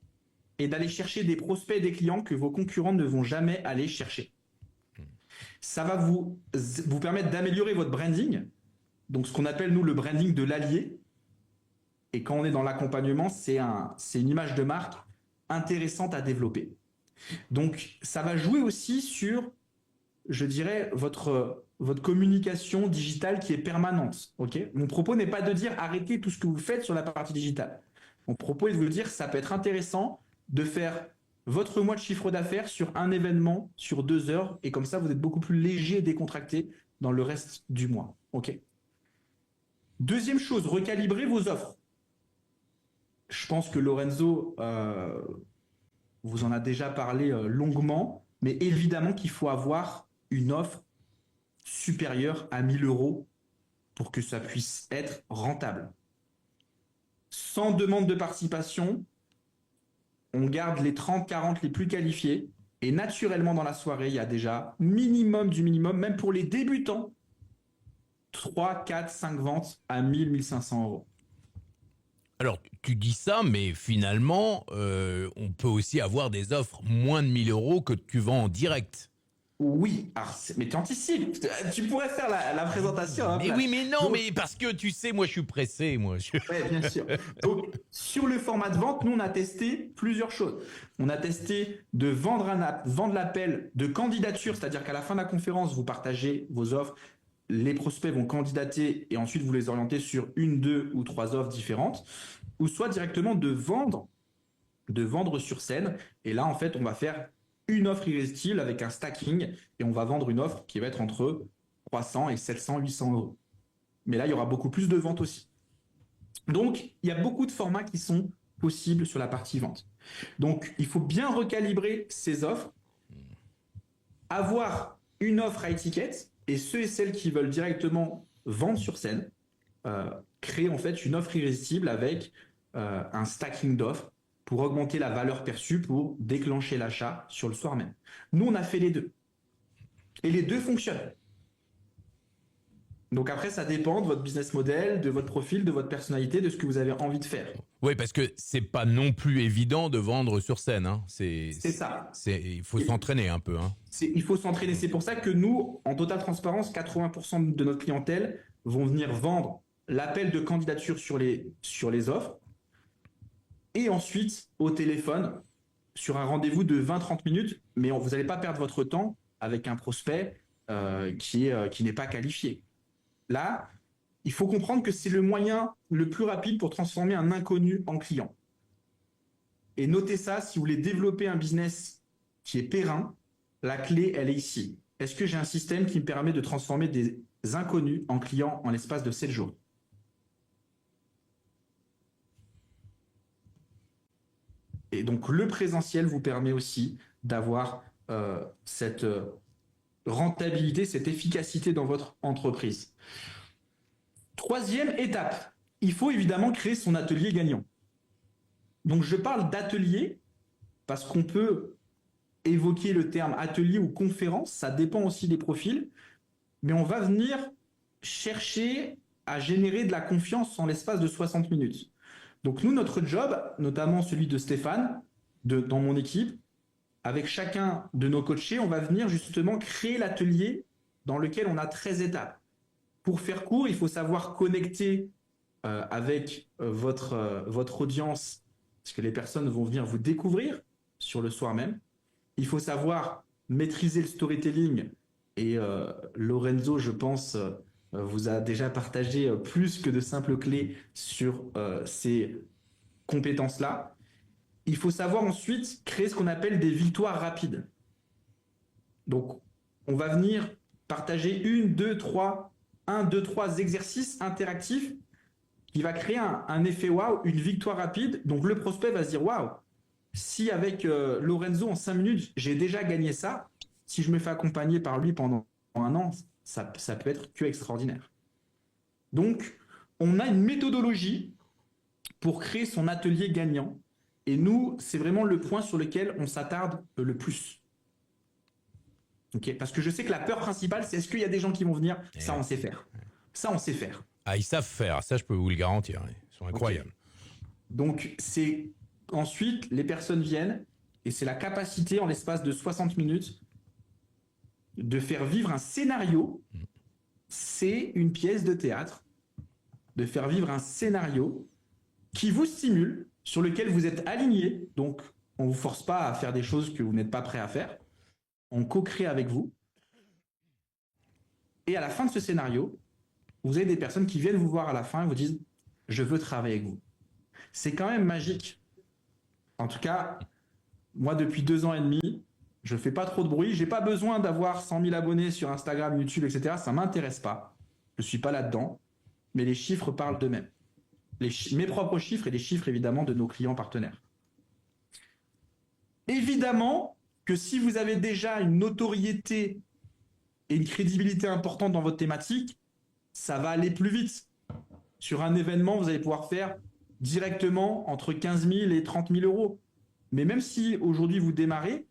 et d'aller chercher des prospects et des clients que vos concurrents ne vont jamais aller chercher. Ça va vous permettre d'améliorer votre branding, donc ce qu'on appelle nous le branding de l'allié. Et quand on est dans l'accompagnement, c'est une image de marque intéressante à développer. Donc ça va jouer aussi sur, je dirais, votre communication digitale qui est permanente. Okay ? Mon propos n'est pas de dire arrêtez tout ce que vous faites sur la partie digitale. Mon propos est de vous dire ça peut être intéressant de faire votre mois de chiffre d'affaires sur un événement sur 2 heures, et comme ça vous êtes beaucoup plus léger et décontracté dans le reste du mois. Okay ? Deuxième chose, recalibrer vos offres. Je pense que Lorenzo vous en a déjà parlé longuement, mais évidemment qu'il faut avoir une offre supérieure à 1 000 € pour que ça puisse être rentable. Sans demande de participation, on garde les 30-40 les plus qualifiés, et naturellement dans la soirée, il y a déjà minimum du minimum, même pour les débutants, 3, 4, 5 ventes à 1 000, 1 500 €. Alors, tu dis ça, mais finalement, on peut aussi avoir des offres moins de 1 000 € que tu vends en direct. Oui, mais tu anticipes. Tu pourrais faire la présentation. Mais oui, mais non, mais parce que tu sais, moi je suis pressé, moi. Oui, bien sûr. Donc, sur le format de vente, nous on a testé plusieurs choses. On a testé de vendre l'appel de candidature, c'est-à-dire qu'à la fin de la conférence, vous partagez vos offres, les prospects vont candidater et ensuite vous les orientez sur 1, 2 ou 3 offres différentes, ou soit directement de vendre sur scène. Et là, en fait, on va faire une offre irrésistible avec un stacking et on va vendre une offre qui va être entre 300 et 700, 800 €. Mais là, il y aura beaucoup plus de ventes aussi. Donc, il y a beaucoup de formats qui sont possibles sur la partie vente. Donc, il faut bien recalibrer ces offres, avoir une offre à étiquette, et ceux et celles qui veulent directement vendre sur scène, créer en fait une offre irrésistible avec un stacking d'offres pour augmenter la valeur perçue, pour déclencher l'achat sur le soir même. Nous, on a fait les deux. Et les deux fonctionnent. Donc après, ça dépend de votre business model, de votre profil, de votre personnalité, de ce que vous avez envie de faire. Oui, parce que c'est pas non plus évident de vendre sur scène. Hein. C'est ça. Il faut s'entraîner un peu. Hein. Il faut s'entraîner. C'est pour ça que nous, en totale transparence, 80% de notre clientèle vont venir vendre l'appel de candidature sur les offres. Et ensuite, au téléphone, sur un rendez-vous de 20-30 minutes, mais vous n'allez pas perdre votre temps avec un prospect qui n'est pas qualifié. Là, il faut comprendre que c'est le moyen le plus rapide pour transformer un inconnu en client. Et notez ça, si vous voulez développer un business qui est périn, la clé, elle est ici. Est-ce que j'ai un système qui me permet de transformer des inconnus en clients en l'espace de 7 jours ? Et donc, le présentiel vous permet aussi d'avoir cette rentabilité, cette efficacité dans votre entreprise. Troisième étape, il faut évidemment créer son atelier gagnant. Donc, je parle d'atelier parce qu'on peut évoquer le terme atelier ou conférence, ça dépend aussi des profils, mais on va venir chercher à générer de la confiance en l'espace de 60 minutes. Donc nous, notre job, notamment celui de Stéphane, dans mon équipe, avec chacun de nos coachés, on va venir justement créer l'atelier dans lequel on a 13 étapes. Pour faire court, il faut savoir connecter avec votre audience, parce que les personnes vont venir vous découvrir sur le soir même. Il faut savoir maîtriser le storytelling et Lorenzo, je pense, vous a déjà partagé plus que de simples clés sur ces compétences-là. Il faut savoir ensuite créer ce qu'on appelle des victoires rapides. Donc, on va venir partager 1, 2, 3 exercices interactifs qui va créer un effet waouh, une victoire rapide. Donc, le prospect va se dire waouh, si avec Lorenzo en 5 minutes, j'ai déjà gagné ça, si je me fais accompagner par lui pendant 1 an, ça peut être que extraordinaire. Donc, on a une méthodologie pour créer son atelier gagnant. Et nous, c'est vraiment le point sur lequel on s'attarde le plus. Okay, parce que je sais que la peur principale, c'est est-ce qu'il y a des gens qui vont venir? Ça, on sait faire. Ça, on sait faire. Ah, ils savent faire. Ça, je peux vous le garantir. Ils sont incroyables. Okay. Donc, c'est ensuite, les personnes viennent et c'est la capacité, en l'espace de 60 minutes, de faire vivre un scénario. C'est une pièce de théâtre. De faire vivre un scénario qui vous stimule, sur lequel vous êtes aligné. Donc, on ne vous force pas à faire des choses que vous n'êtes pas prêt à faire. On co-crée avec vous. Et à la fin de ce scénario, vous avez des personnes qui viennent vous voir à la fin et vous disent « Je veux travailler avec vous ». C'est quand même magique. En tout cas, moi, depuis 2 ans et demi, je ne fais pas trop de bruit. Je n'ai pas besoin d'avoir 100 000 abonnés sur Instagram, YouTube, etc. Ça ne m'intéresse pas. Je ne suis pas là-dedans. Mais les chiffres parlent d'eux-mêmes. Mes propres chiffres et les chiffres, évidemment, de nos clients partenaires. Évidemment que si vous avez déjà une notoriété et une crédibilité importante dans votre thématique, ça va aller plus vite. Sur un événement, vous allez pouvoir faire directement entre 15 000 et 30 000 euros. Mais même si aujourd'hui vous démarrez,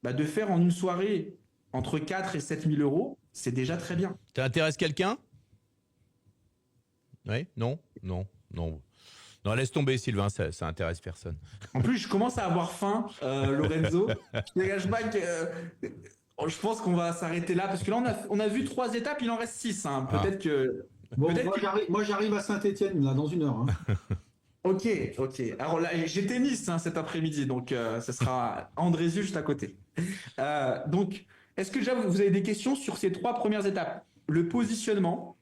de faire en une soirée entre 4 et 7 000 euros, c'est déjà très bien. Ça intéresse quelqu'un? Oui? Non? Non, laisse tomber, Sylvain, ça intéresse personne. En plus, je commence à avoir faim, Lorenzo. Je ne cache pas que je pense qu'on va s'arrêter là, parce que là, on a vu 3 étapes, il en reste 6. Hein. Peut-être que... Bon, moi, j'arrive à Saint-Étienne, là, dans 1 heure. Hein. Ok. Alors là, j'ai tennis cet après-midi, donc ce sera Andrézieux juste à côté. Donc, est-ce que déjà vous avez des questions sur ces 3 premières étapes? Le positionnement,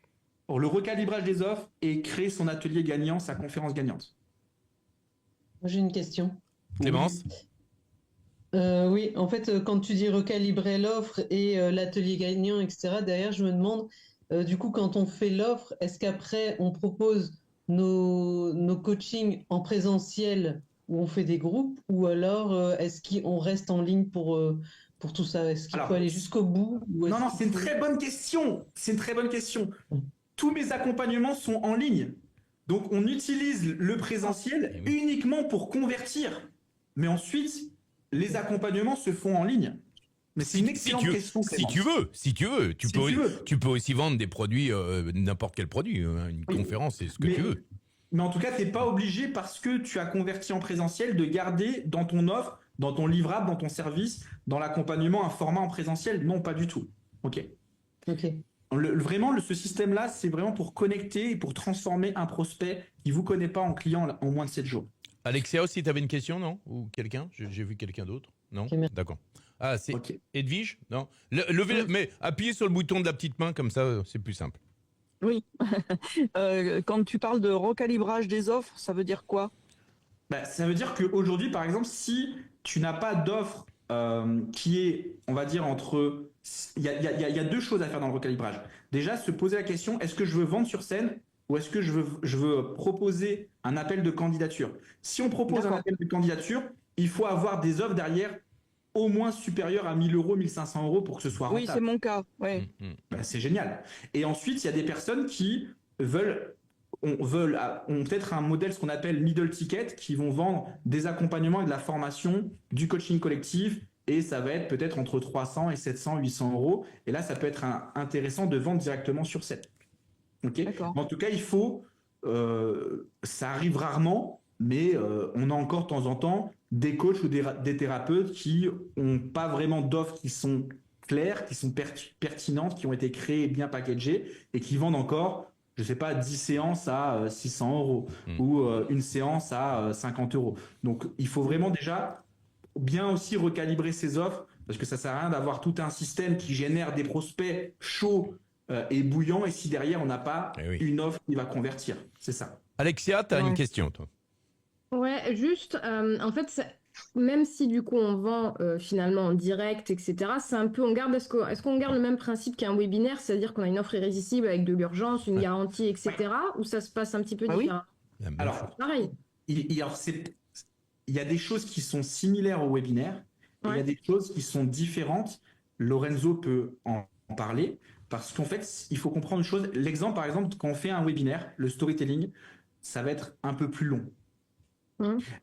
le recalibrage des offres et créer son atelier gagnant, sa conférence gagnante. J'ai une question. Clémence? Oui, en fait, quand tu dis recalibrer l'offre et l'atelier gagnant, etc., derrière, je me demande, du coup, quand on fait l'offre, est-ce qu'après, on propose nos coachings en présentiel où on fait des groupes, ou alors est-ce qu'on reste en ligne pour tout ça? Est-ce qu'il faut aller jusqu'au bout? Non, c'est une très bonne question. C'est une très bonne question. Tous mes accompagnements sont en ligne. Donc, on utilise le présentiel uniquement pour convertir. Mais ensuite, les accompagnements se font en ligne. Mais c'est une excellente question. Si tu veux. Tu peux aussi vendre des produits, n'importe quel produit. Une conférence, c'est ce que tu veux. Mais en tout cas, tu n'es pas obligé, parce que tu as converti en présentiel, de garder dans ton offre, dans ton livrable, dans ton service, dans l'accompagnement, un format en présentiel. Non, pas du tout. Ok. Vraiment, ce système-là, c'est vraiment pour connecter et pour transformer un prospect qui ne vous connaît pas en client en moins de 7 jours. Alexia, si tu avais une question, non? Ou quelqu'un? J'ai vu quelqu'un d'autre. Non? D'accord. Ah, c'est Edwige? Non? Levez, mais appuyez sur le bouton de la petite main, comme ça, c'est plus simple. Oui. Quand tu parles de recalibrage des offres, ça veut dire quoi? Ça veut dire qu'aujourd'hui, par exemple, si tu n'as pas d'offre qui est, on va dire, entre... Il y a 2 choses à faire dans le recalibrage. Déjà, se poser la question, est-ce que je veux vendre sur scène ou est-ce que je veux proposer un appel de candidature? Si on propose un appel de candidature, il faut avoir des offres derrière au moins supérieures à 1 000 euros, 1 500 euros pour que ce soit rentable. Oui, c'est mon cas. Ouais. C'est génial. Et ensuite, il y a des personnes qui ont peut-être un modèle, ce qu'on appelle middle ticket, qui vont vendre des accompagnements et de la formation, du coaching collectif, et ça va être peut-être entre 300 et 700, 800 euros. Et là, ça peut être intéressant de vendre directement sur scène. En tout cas, il faut, ça arrive rarement, mais on a encore de temps en temps des coachs ou des thérapeutes qui n'ont pas vraiment d'offres qui sont claires, qui sont pertinentes, qui ont été créées et bien packagées et qui vendent encore, je sais pas, 10 séances à 600 € ou une séance à 50 €. Donc, il faut vraiment déjà bien aussi recalibrer ses offres parce que ça sert à rien d'avoir tout un système qui génère des prospects chauds et bouillants et si derrière on n'a pas une offre qui va convertir. C'est ça. Alexia, tu as une question, toi? Ouais, juste, en fait, même si du coup on vend finalement en direct, etc., c'est un peu, est-ce qu'on garde le même principe qu'un webinaire, c'est-à-dire qu'on a une offre irrésistible avec de l'urgence, une garantie, etc., ou ça se passe un petit peu différent? Alors, pareil. Il y a des choses qui sont similaires au webinaire, et il y a des choses qui sont différentes. Lorenzo peut en parler, parce qu'en fait, il faut comprendre une chose. L'exemple, par exemple, quand on fait un webinaire, le storytelling, ça va être un peu plus long.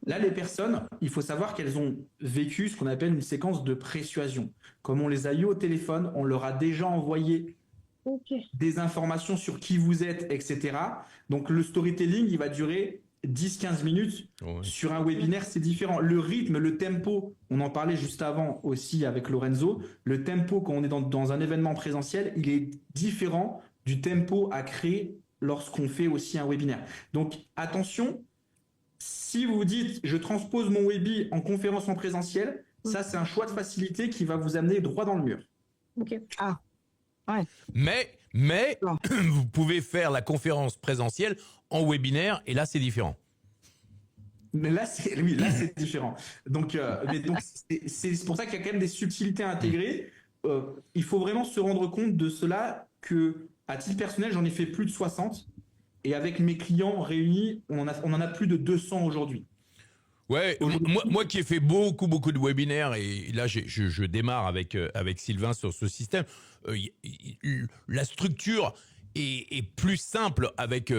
Là, les personnes, il faut savoir qu'elles ont vécu ce qu'on appelle une séquence de persuasion. Comme on les a eu au téléphone, on leur a déjà envoyé des informations sur qui vous êtes, etc. Donc, le storytelling, il va durer 10-15 minutes. Sur un webinaire, c'est différent. Le rythme, le tempo, on en parlait juste avant aussi avec Lorenzo, le tempo quand on est dans un événement présentiel, il est différent du tempo à créer lorsqu'on fait aussi un webinaire. Donc, attention, si vous dites je transpose mon webi en conférence en présentiel, ça c'est un choix de facilité qui va vous amener droit dans le mur. Mais vous pouvez faire la conférence présentielle en webinaire et là c'est différent. Mais là c'est différent. Donc c'est pour ça qu'il y a quand même des subtilités à intégrer. Il faut vraiment se rendre compte de cela que à titre personnel j'en ai fait plus de 60. Et avec mes clients réunis, on en a plus de 200 aujourd'hui. Ouais, moi qui ai fait beaucoup de webinaires et là je démarre avec Sylvain sur ce système. La structure est plus simple avec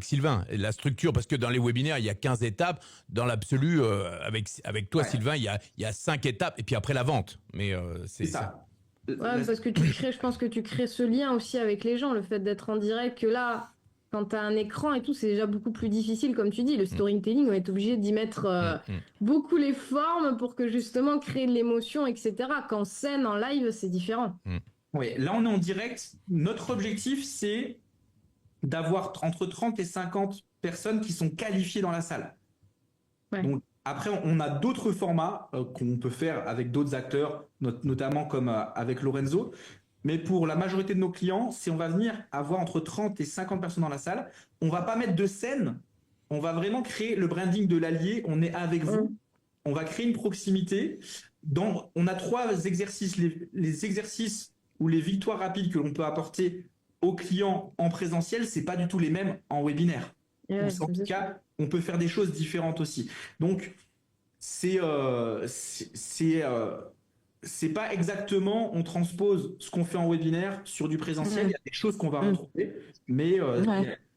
Sylvain. La structure, parce que dans les webinaires il y a 15 étapes. Dans l'absolu, avec toi Sylvain, il y a 5 étapes et puis après la vente. Mais c'est ça. Ouais, parce que je pense que tu crées ce lien aussi avec les gens, le fait d'être en direct, que là. Quand tu as un écran et tout, c'est déjà beaucoup plus difficile, comme tu dis. Le storytelling, on est obligé d'y mettre beaucoup les formes pour que justement créer de l'émotion, etc. Qu'en scène, en live, c'est différent. Oui, là on est en direct. Notre objectif, c'est d'avoir entre 30 et 50 personnes qui sont qualifiées dans la salle. Donc, après, on a d'autres formats qu'on peut faire avec d'autres acteurs, notamment comme avec Lorenzo. Mais pour la majorité de nos clients, si on va venir avoir entre 30 et 50 personnes dans la salle, on va pas mettre de scène, on va vraiment créer le branding de l'allié, on est avec vous, on va créer une proximité. On a 3 exercices, les exercices ou les victoires rapides que l'on peut apporter aux clients en présentiel, c'est pas du tout les mêmes en webinaire. En tout cas, on peut faire des choses différentes aussi. Donc, c'est pas exactement on transpose ce qu'on fait en webinaire sur du présentiel. Il y a des choses qu'on va retrouver, mais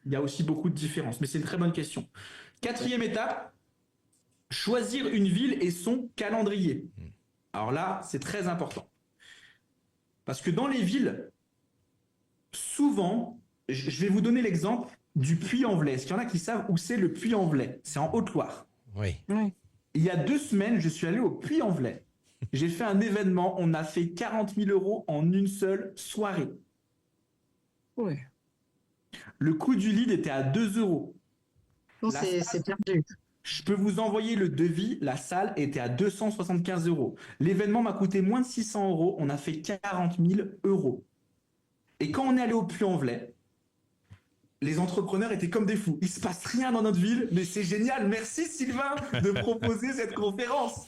il y a aussi beaucoup de différences. Mais c'est une très bonne question. 4e étape, choisir une ville et son calendrier. Alors là, c'est très important. Parce que dans les villes, souvent, je vais vous donner l'exemple du Puy-en-Velay. Est-ce qu'il y en a qui savent où c'est le Puy-en-Velay? C'est en Haute-Loire. Oui. Il y a 2 semaines, je suis allé au Puy-en-Velay. J'ai fait un événement, on a fait 40 000 € en une seule soirée. Le coût du lead était à 2 €. C'est perdu. Je peux vous envoyer le devis, la salle était à 275 €. L'événement m'a coûté moins de 600 €, on a fait 40 000 €. Et quand on est allé au Puy-en-Velay, les entrepreneurs étaient comme des fous. Il se passe rien dans notre ville, mais c'est génial. Merci Sylvain de proposer cette conférence.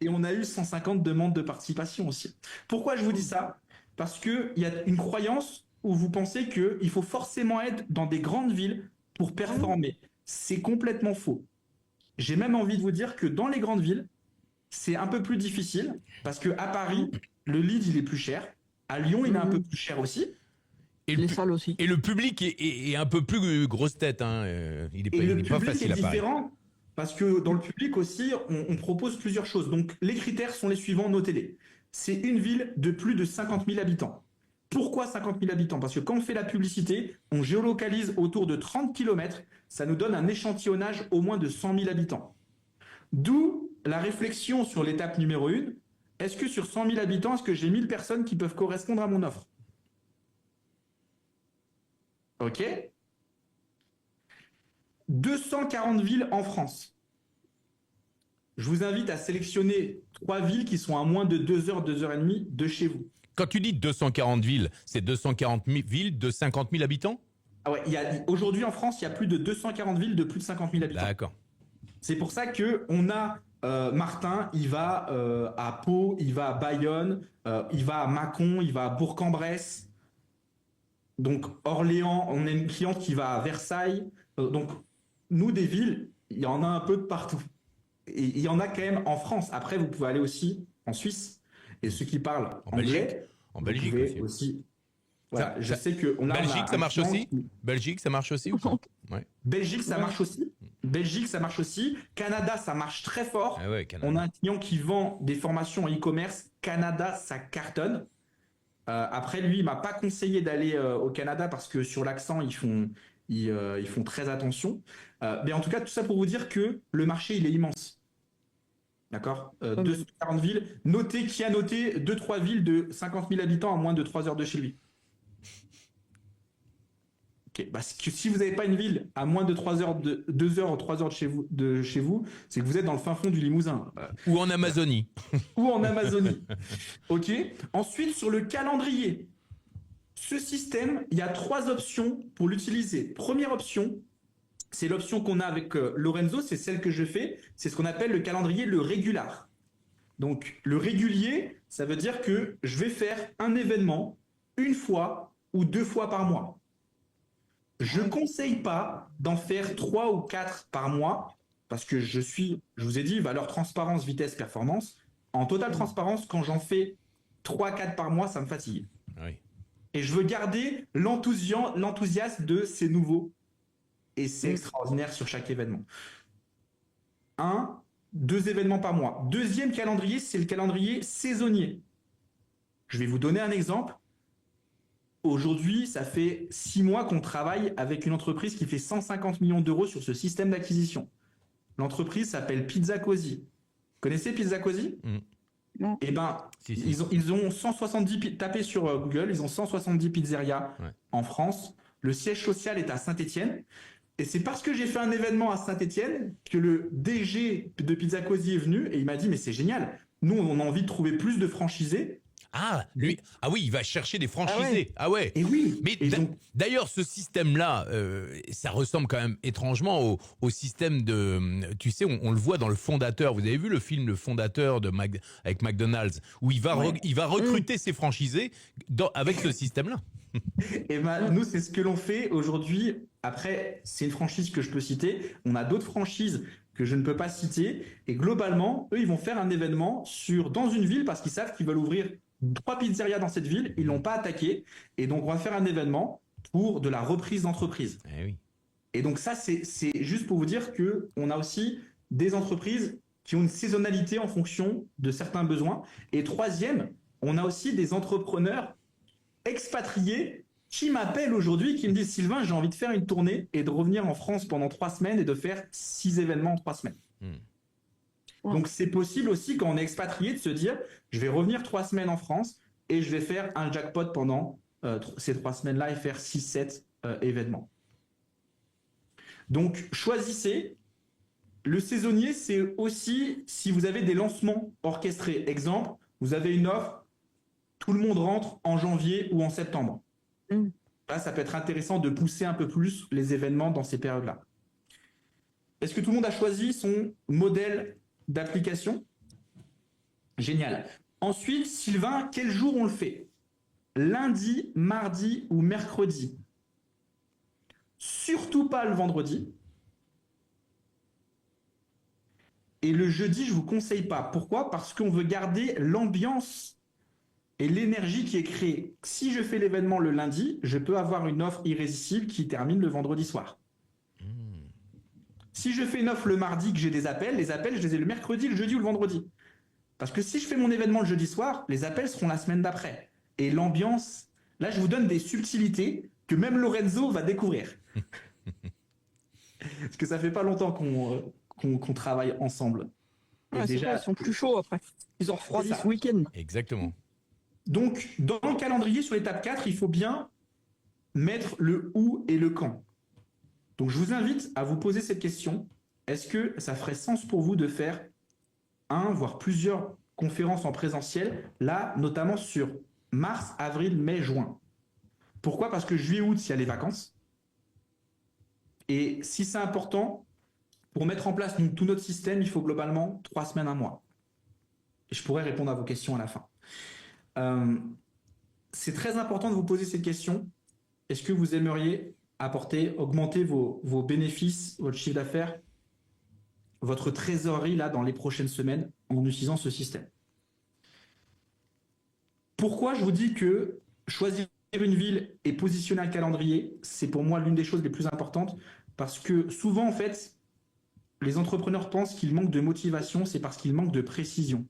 Et on a eu 150 demandes de participation aussi. Pourquoi je vous dis ça? Parce qu'il y a une croyance où vous pensez qu'il faut forcément être dans des grandes villes pour performer. C'est complètement faux. J'ai même envie de vous dire que dans les grandes villes, c'est un peu plus difficile parce qu'à Paris, le lead, il est plus cher. À Lyon, il est un peu plus cher aussi. Et les salles aussi. Et le public est un peu plus grosse tête. Il n'est pas facile à Paris. Différent. Parce que dans le public aussi, on propose plusieurs choses. Donc, les critères sont les suivants, notez-les. C'est une ville de plus de 50 000 habitants. Pourquoi 50 000 habitants? Parce que quand on fait la publicité, on géolocalise autour de 30 km, ça nous donne un échantillonnage au moins de 100 000 habitants. D'où la réflexion sur l'étape numéro 1. Est-ce que sur 100 000 habitants, est-ce que j'ai 1000 personnes qui peuvent correspondre à mon offre? Ok. 240 villes en France. Je vous invite à sélectionner 3 villes qui sont à moins de 2 heures, 2 heures et demie de chez vous. Quand tu dis 240 villes, c'est 240 villes de 50 000 habitants? Ah ouais, aujourd'hui en France, il y a plus de 240 villes de plus de 50 000 habitants. D'accord. C'est pour ça qu'on a Martin, il va à Pau, il va à Bayonne, il va à Mâcon, il va à Bourg-en-Bresse. Donc Orléans, on a une cliente qui va à Versailles. Donc nous, des villes, il y en a un peu de partout. Et il y en a quand même en France. Après, vous pouvez aller aussi en Suisse. Et ceux qui parlent anglais, En Belgique vous pouvez aussi. Voilà, je sais que on a Belgique, ça marche aussi. Belgique, ça marche aussi ou pas? Ouais. Belgique, ça marche aussi. Belgique, ça marche aussi. Canada, ça marche très fort. Ah ouais, Canada. On a un client qui vend des formations en e-commerce. Canada, ça cartonne. Après, lui, il m'a pas conseillé d'aller au Canada parce que sur l'accent, ils font très attention. Mais en tout cas, tout ça pour vous dire que le marché, il est immense. D'accord, 240 villes. Notez qui a noté 2-3 villes de 50 000 habitants à moins de 3 heures de chez lui. Ok, parce que si vous n'avez pas une ville à moins de 3 heures, 2 heures ou 3 heures de chez vous, c'est que vous êtes dans le fin fond du Limousin. Ou en Amazonie. Ou en Amazonie. Ok. Ensuite, sur le calendrier, ce système, il y a 3 options pour l'utiliser. Première option, c'est l'option qu'on a avec Lorenzo, c'est celle que je fais, c'est ce qu'on appelle le calendrier, le régular. Donc le régulier, ça veut dire que je vais faire un événement 1 fois ou 2 fois par mois. Je ne conseille pas d'en faire 3 ou 4 par mois, parce que je vous ai dit, valeur transparence, vitesse, performance. En totale transparence, quand j'en fais 3-4 par mois, ça me fatigue. Oui. Et je veux garder l'enthousiasme de ces nouveaux. Et c'est extraordinaire sur chaque événement. 2 événements par mois. Deuxième calendrier, c'est le calendrier saisonnier. Je vais vous donner un exemple. Aujourd'hui, ça fait 6 mois qu'on travaille avec une entreprise qui fait 150 millions d'euros sur ce système d'acquisition. L'entreprise s'appelle Pizza Così. Connaissez Pizza Così? Non. Eh ben, Si. ils ont 170, tapez sur Google, ils ont 170 pizzerias en France. Le siège social est à Saint-Étienne. Et c'est parce que j'ai fait un événement à Saint-Étienne que le DG de Pizza Così est venu et il m'a dit mais c'est génial. Nous, on a envie de trouver plus de franchisés. Ah, lui, ah oui, il va chercher des franchisés. Ah ouais. Et oui. Mais Et donc, d'ailleurs, ce système-là, ça ressemble quand même étrangement au système de... Tu sais, on le voit dans Le Fondateur. Vous avez vu le film Le Fondateur avec McDonald's, où il va recruter ses franchisés avec ce système-là. et ben, nous, c'est ce que l'on fait aujourd'hui. Après, c'est une franchise que je peux citer. On a d'autres franchises que je ne peux pas citer. Et globalement, eux, ils vont faire un événement dans une ville parce qu'ils savent qu'ils veulent ouvrir 3 pizzerias dans cette ville. Ils l'ont pas attaqué. Et donc, on va faire un événement pour de la reprise d'entreprise. Eh oui. Et donc ça, c'est juste pour vous dire qu'on a aussi des entreprises qui ont une saisonnalité en fonction de certains besoins. Et troisième, on a aussi des entrepreneurs expatriés qui m'appellent aujourd'hui, qui me disent « Sylvain, j'ai envie de faire une tournée et de revenir en France pendant 3 semaines et de faire 6 événements en 3 semaines. Donc c'est possible aussi quand on est expatrié de se dire « Je vais revenir 3 semaines en France et je vais faire un jackpot pendant ces 3 semaines-là et faire 6-7 événements. » Donc choisissez. Le saisonnier, c'est aussi si vous avez des lancements orchestrés. Exemple, vous avez une offre, tout le monde rentre en janvier ou en septembre. Là, ça peut être intéressant de pousser un peu plus les événements dans ces périodes-là. Est-ce que tout le monde a choisi son modèle d'application? Génial. Ensuite, Sylvain, quel jour on le fait? Lundi, mardi ou mercredi? Surtout pas le vendredi. Et le jeudi, je ne vous conseille pas. Pourquoi? Parce qu'on veut garder l'ambiance et l'énergie qui est créée. Si je fais l'événement le lundi, je peux avoir une offre irrésistible qui termine le vendredi soir. Si je fais une offre le mardi, que j'ai des appels, les appels, je les ai le mercredi, le jeudi ou le vendredi. Parce que si je fais mon événement le jeudi soir, les appels seront la semaine d'après. Et l'ambiance Là, je vous donne des subtilités que même Lorenzo va découvrir. Parce que ça fait pas longtemps qu'on travaille ensemble. Et Ouais, déjà, ils sont plus chauds après. Ils ont refroidi C'est ça. ce week-end. Exactement. donc, dans le calendrier, sur l'étape 4, il faut bien mettre le où et le quand. Donc, je vous invite à vous poser cette question. Est-ce que ça ferait sens pour vous de faire voire plusieurs conférences en présentiel, là, notamment sur mars, avril, mai, juin? Pourquoi? Parce que juillet, août, il y a les vacances. Et si c'est important, pour mettre en place tout notre système, il faut globalement 3 semaines, 1 mois. Et je pourrais répondre à vos questions à la fin. C'est très important de vous poser cette question. Est-ce que vous aimeriez augmenter vos bénéfices, votre chiffre d'affaires, votre trésorerie là dans les prochaines semaines en utilisant ce système? Pourquoi je vous dis que choisir une ville et positionner un calendrier, c'est pour moi l'une des choses les plus importantes, parce que souvent en fait, les entrepreneurs pensent qu'ils manquent de motivation, c'est parce qu'ils manquent de précision.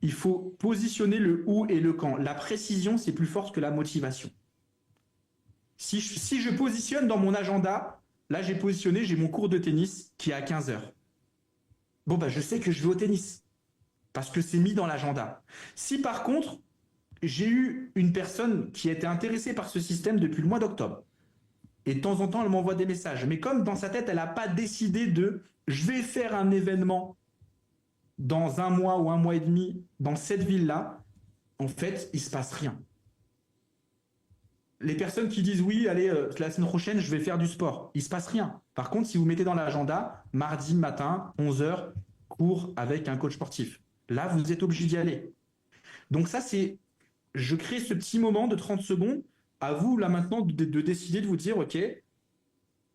Il faut positionner le où et le quand. La précision, c'est plus fort que la motivation. Si je positionne dans mon agenda, là j'ai positionné, j'ai mon cours de tennis qui est à 15h. Bon, bah, je sais que je vais au tennis, parce que c'est mis dans l'agenda. Si par contre, j'ai eu une personne qui était intéressée par ce système depuis le mois d'octobre, et de temps en temps, elle m'envoie des messages, mais comme dans sa tête, elle n'a pas décidé de « je vais faire un événement dans 1 mois ou 1 mois et demi dans cette ville-là », en fait, il ne se passe rien. Les personnes qui disent oui, allez, la semaine prochaine, je vais faire du sport, il ne se passe rien. Par contre, si vous mettez dans l'agenda, mardi matin, 11h, cours avec un coach sportif. Là, vous êtes obligé d'y aller. Donc ça, je crée ce petit moment de 30 secondes. À vous, là maintenant, de décider de vous dire, OK,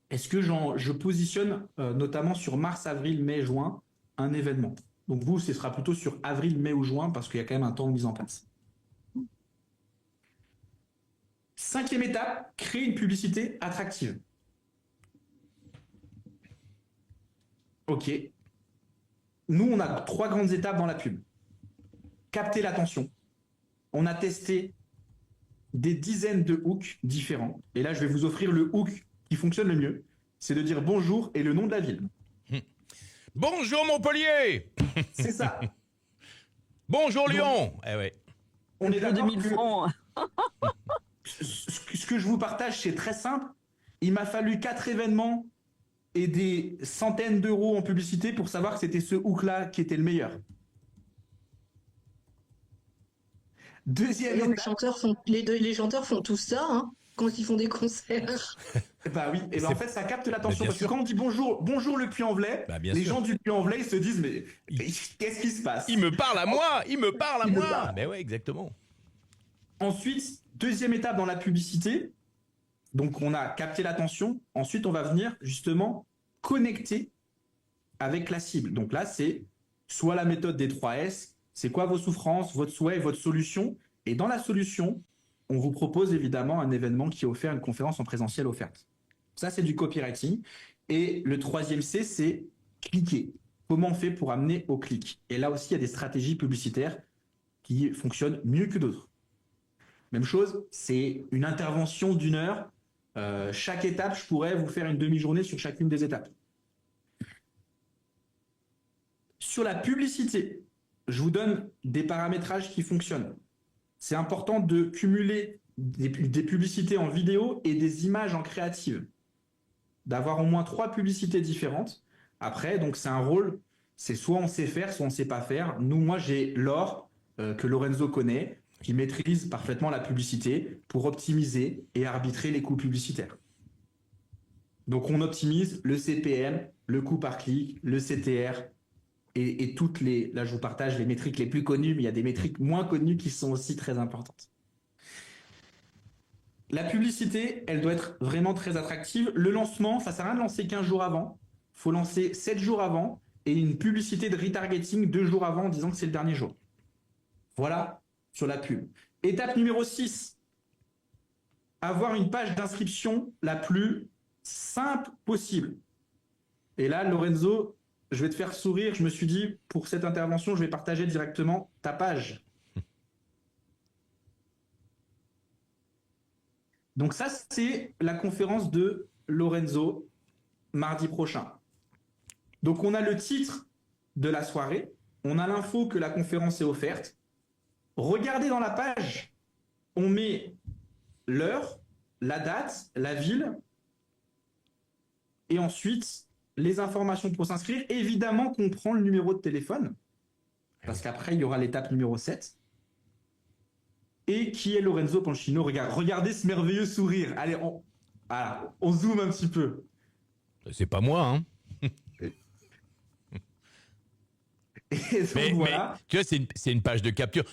est-ce que je positionne, notamment sur mars, avril, mai, juin, un événement? Donc vous, ce sera plutôt sur avril, mai ou juin, parce qu'il y a quand même un temps de mise en place. 5e étape, créer une publicité attractive. OK. Nous, on a 3 grandes étapes dans la pub. Capter l'attention. On a testé des dizaines de hooks différents. Et là, je vais vous offrir le hook qui fonctionne le mieux. C'est de dire bonjour et le nom de la ville. Bonjour Montpellier. C'est ça. Bonjour Lyon. Eh ouais. On est d'accord 2000 francs. ce que je vous partage, c'est très simple. Il m'a fallu 4 événements et des centaines d'euros en publicité pour savoir que c'était ce hook-là qui était le meilleur. Deuxième étape. Les chanteurs font tout ça quand ils font des concerts. Bah oui, et ben en fait ça capte l'attention, bien parce que sûr. quand on dit bonjour le Puy-en-Velay, Bah, bien les sûr. gens du Puy-en-Velay ils se disent mais qu'est-ce qui se passe? Il me parle à moi. Il me parle à Il me moi. parle. Mais ouais, exactement. Ensuite, deuxième étape dans la publicité, donc on a capté l'attention, ensuite on va venir justement connecter avec la cible. Donc là c'est soit la méthode des 3 S, c'est quoi vos souffrances, votre souhait, votre solution, et dans la solution, on vous propose évidemment un événement qui est offert, une conférence en présentiel offerte. Ça, c'est du copywriting. Et le 3e C, c'est cliquer. Comment on fait pour amener au clic? Et là aussi, il y a des stratégies publicitaires qui fonctionnent mieux que d'autres. Même chose, c'est une intervention d'1 heure. Chaque étape, je pourrais vous faire une demi-journée sur chacune des étapes. Sur la publicité, je vous donne des paramétrages qui fonctionnent. C'est important de cumuler des publicités en vidéo et des images en créative. D'avoir au moins 3 publicités différentes. Après, donc c'est un rôle, c'est soit on sait faire, soit on ne sait pas faire. Moi, j'ai Laure, que Lorenzo connaît, qui maîtrise parfaitement la publicité pour optimiser et arbitrer les coûts publicitaires. Donc on optimise le CPM, le coût par clic, le CTR, et toutes les... Là, je vous partage les métriques les plus connues, mais il y a des métriques moins connues qui sont aussi très importantes. La publicité, elle doit être vraiment très attractive. Le lancement, ça ne sert à rien de lancer 15 jours avant. Il faut lancer 7 jours avant et une publicité de retargeting 2 jours avant en disant que c'est le dernier jour. Voilà sur la pub. Étape numéro 6. Avoir une page d'inscription la plus simple possible. Et là, Lorenzo, je vais te faire sourire. Je me suis dit, pour cette intervention, je vais partager directement ta page. Donc ça, c'est la conférence de Lorenzo mardi prochain. Donc on a le titre de la soirée, on a l'info que la conférence est offerte. Regardez dans la page, on met l'heure, la date, la ville, et ensuite les informations pour s'inscrire. Évidemment qu'on prend le numéro de téléphone, parce qu'après il y aura l'étape numéro 7. Et qui est Lorenzo Panchino? Regardez ce merveilleux sourire. Allez, on zoome un petit peu. C'est pas moi, hein. Et donc, voilà. Mais tu vois, c'est une page de capture.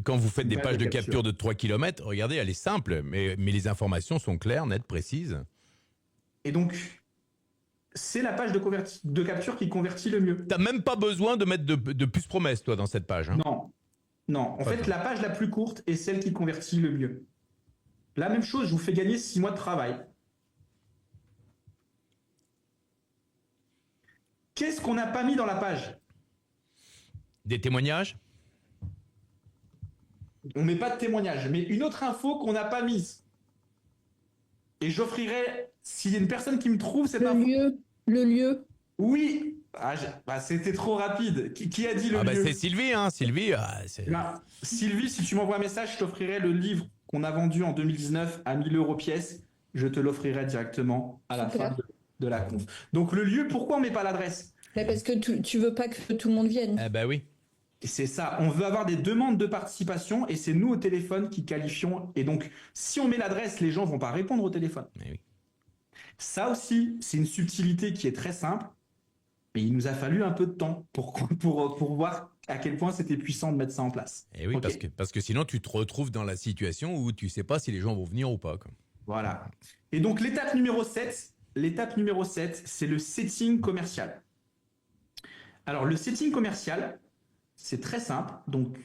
Quand vous faites des pages de capture de 3 km, regardez, elle est simple, mais les informations sont claires, nettes, précises. Et donc, c'est la page de capture qui convertit le mieux. T'as même pas besoin de mettre de plus promesses, toi, dans cette page. Hein. Non. En fait, la page la plus courte est celle qui convertit le mieux. La même chose, je vous fais gagner 6 mois de travail. Qu'est-ce qu'on n'a pas mis dans la page? Des témoignages? On met pas de témoignages, mais une autre info qu'on n'a pas mise. Et j'offrirai, s'il y a une personne qui me trouve cette info. Le lieu. Oui. C'était trop rapide. Qui a dit le lieu? C'est Sylvie, hein. Sylvie, Sylvie, si tu m'envoies un message, je t'offrirai le livre qu'on a vendu en 2019 à 1 000 € pièce. Je te l'offrirai directement à la fin de la conf. Donc le lieu, pourquoi on met pas l'adresse? Parce que tu veux pas que tout le monde vienne. Oui. C'est ça, on veut avoir des demandes de participation et c'est nous au téléphone qui qualifions. Et donc, si on met l'adresse, les gens vont pas répondre au téléphone. Oui. Ça aussi, c'est une subtilité qui est très simple, mais il nous a fallu un peu de temps pour voir à quel point c'était puissant de mettre ça en place. Et oui, Okay. parce que sinon, tu te retrouves dans la situation où tu sais pas si les gens vont venir ou pas. Quoi. Voilà. Et donc, l'étape numéro 7, c'est le setting commercial. Alors, le setting commercial, c'est très simple. Donc,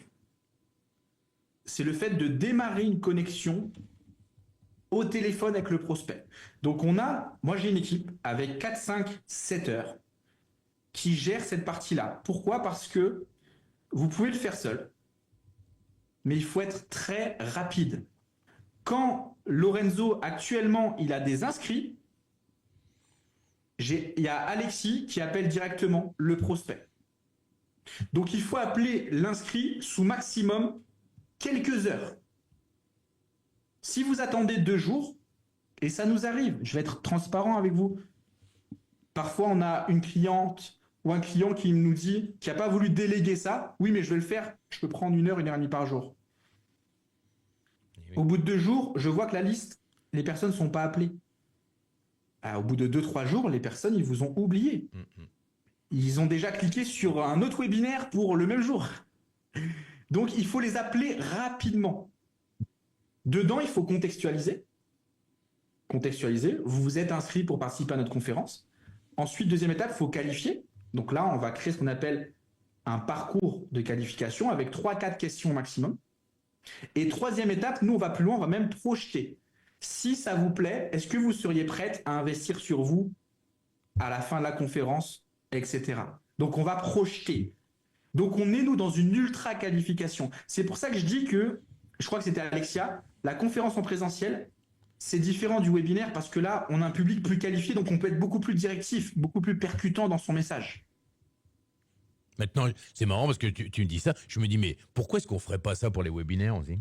c'est le fait de démarrer une connexion au téléphone avec le prospect. Donc, moi, j'ai une équipe avec 4, 5, 7 heures qui gère cette partie-là. Pourquoi? Parce que vous pouvez le faire seul, mais il faut être très rapide. Quand Lorenzo, actuellement, il a des inscrits, il y a Alexis qui appelle directement le prospect. Donc, il faut appeler l'inscrit sous maximum quelques heures. Si vous attendez 2 jours, et ça nous arrive, je vais être transparent avec vous. Parfois, on a une cliente ou un client qui nous dit qu'il n'a pas voulu déléguer ça. Oui, mais je vais le faire. Je peux prendre 1 heure, 1 heure et demie par jour. Oui. Au bout de 2 jours, je vois que la liste, les personnes ne sont pas appelées. Au bout de 2-3 jours, les personnes, ils vous ont oublié. Ils ont déjà cliqué sur un autre webinaire pour le même jour. Donc, il faut les appeler rapidement. Dedans, il faut contextualiser. Vous vous êtes inscrit pour participer à notre conférence. Ensuite, deuxième étape, il faut qualifier. Donc là, on va créer ce qu'on appelle un parcours de qualification avec 3-4 questions maximum. Et troisième étape, nous, on va plus loin, on va même projeter. Si ça vous plaît, est-ce que vous seriez prête à investir sur vous à la fin de la conférence, etc. Donc, on va projeter. Donc, on est, nous, dans une ultra qualification. C'est pour ça que je dis que, je crois que c'était Alexia, la conférence en présentiel, c'est différent du webinaire parce que là, on a un public plus qualifié, donc on peut être beaucoup plus directif, beaucoup plus percutant dans son message. Maintenant, c'est marrant parce que tu me dis ça, je me dis, mais pourquoi est-ce qu'on ferait pas ça pour les webinaires aussi?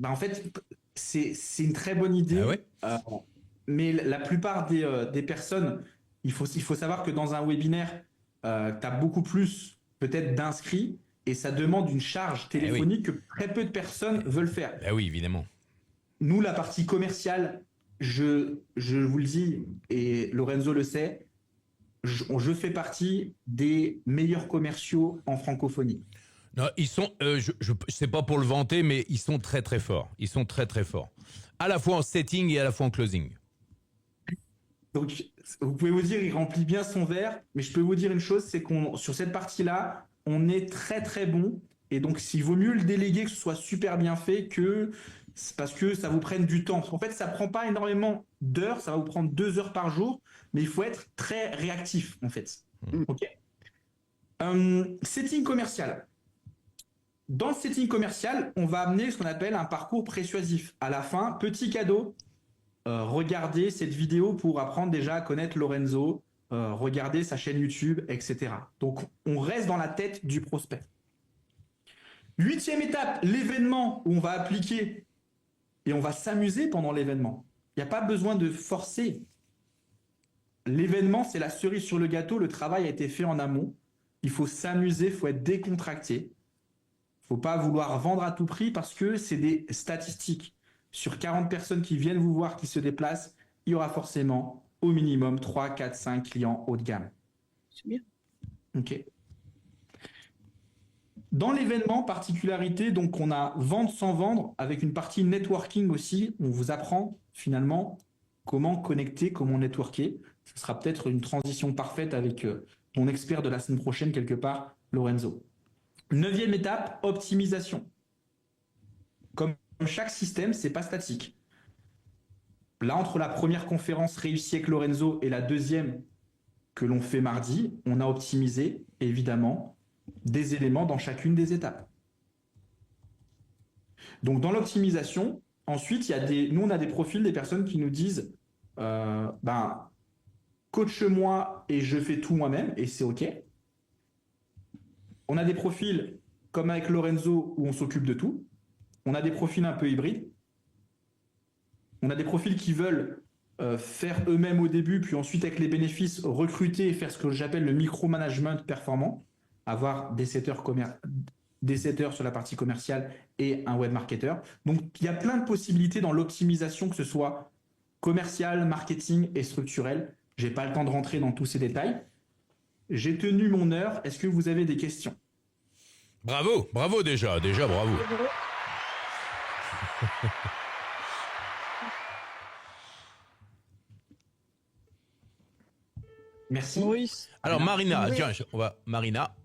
En fait, c'est une très bonne idée. Ah ouais mais la plupart des personnes, il faut savoir que dans un webinaire, tu as beaucoup plus peut-être d'inscrits et ça demande une charge téléphonique que très peu de personnes veulent faire. Oui, évidemment. Nous, la partie commerciale, je vous le dis, et Lorenzo le sait, je fais partie des meilleurs commerciaux en francophonie. Non, ils sont, je sais pas pour le vanter, mais ils sont très très forts. Ils sont très très forts. À la fois en setting et à la fois en closing. Donc, vous pouvez vous dire, il remplit bien son verre, mais je peux vous dire une chose, c'est sur cette partie-là, on est très très bon. Et donc, s'il vaut mieux le déléguer, que ce soit super bien fait, parce que ça vous prenne du temps. En fait, ça prend pas énormément d'heures, ça va vous prendre 2 heures par jour, mais il faut être très réactif, en fait. OK. Setting commercial. Dans le setting commercial, on va amener ce qu'on appelle un parcours persuasif. À la fin, petit cadeau, regardez cette vidéo pour apprendre déjà à connaître Lorenzo, regardez sa chaîne YouTube, etc. Donc, on reste dans la tête du prospect. 8e étape, l'événement où on va appliquer et on va s'amuser pendant l'événement. Il n'y a pas besoin de forcer. L'événement, c'est la cerise sur le gâteau. Le travail a été fait en amont. Il faut s'amuser, il faut être décontracté. Il ne faut pas vouloir vendre à tout prix parce que c'est des statistiques. Sur 40 personnes qui viennent vous voir, qui se déplacent, il y aura forcément au minimum 3, 4, 5 clients haut de gamme. C'est bien. OK. Dans l'événement, particularité, donc on a vendre sans vendre avec une partie networking aussi. On vous apprend finalement comment connecter, comment networker. Ce sera peut-être une transition parfaite avec mon expert de la semaine prochaine quelque part, Lorenzo. 9e étape, optimisation. Comme chaque système, c'est pas statique. Là, entre la première conférence réussie avec Lorenzo et la deuxième que l'on fait mardi, on a optimisé évidemment des éléments dans chacune des étapes. Donc dans l'optimisation, ensuite, nous on a des profils des personnes qui nous disent coach-moi et je fais tout moi-même et c'est OK. On a des profils comme avec Lorenzo où on s'occupe de tout. On a des profils un peu hybrides. On a des profils qui veulent faire eux-mêmes au début, puis ensuite avec les bénéfices recruter et faire ce que j'appelle le micromanagement performant, avoir des setters sur la partie commerciale et un web marketer. Donc il y a plein de possibilités dans l'optimisation, que ce soit commercial, marketing et structurel. J'ai pas le temps de rentrer dans tous ces détails. J'ai tenu mon heure. Est-ce que vous avez des questions? Bravo déjà bravo. Merci. Oui. Alors Marina, Oui. tiens, Marina.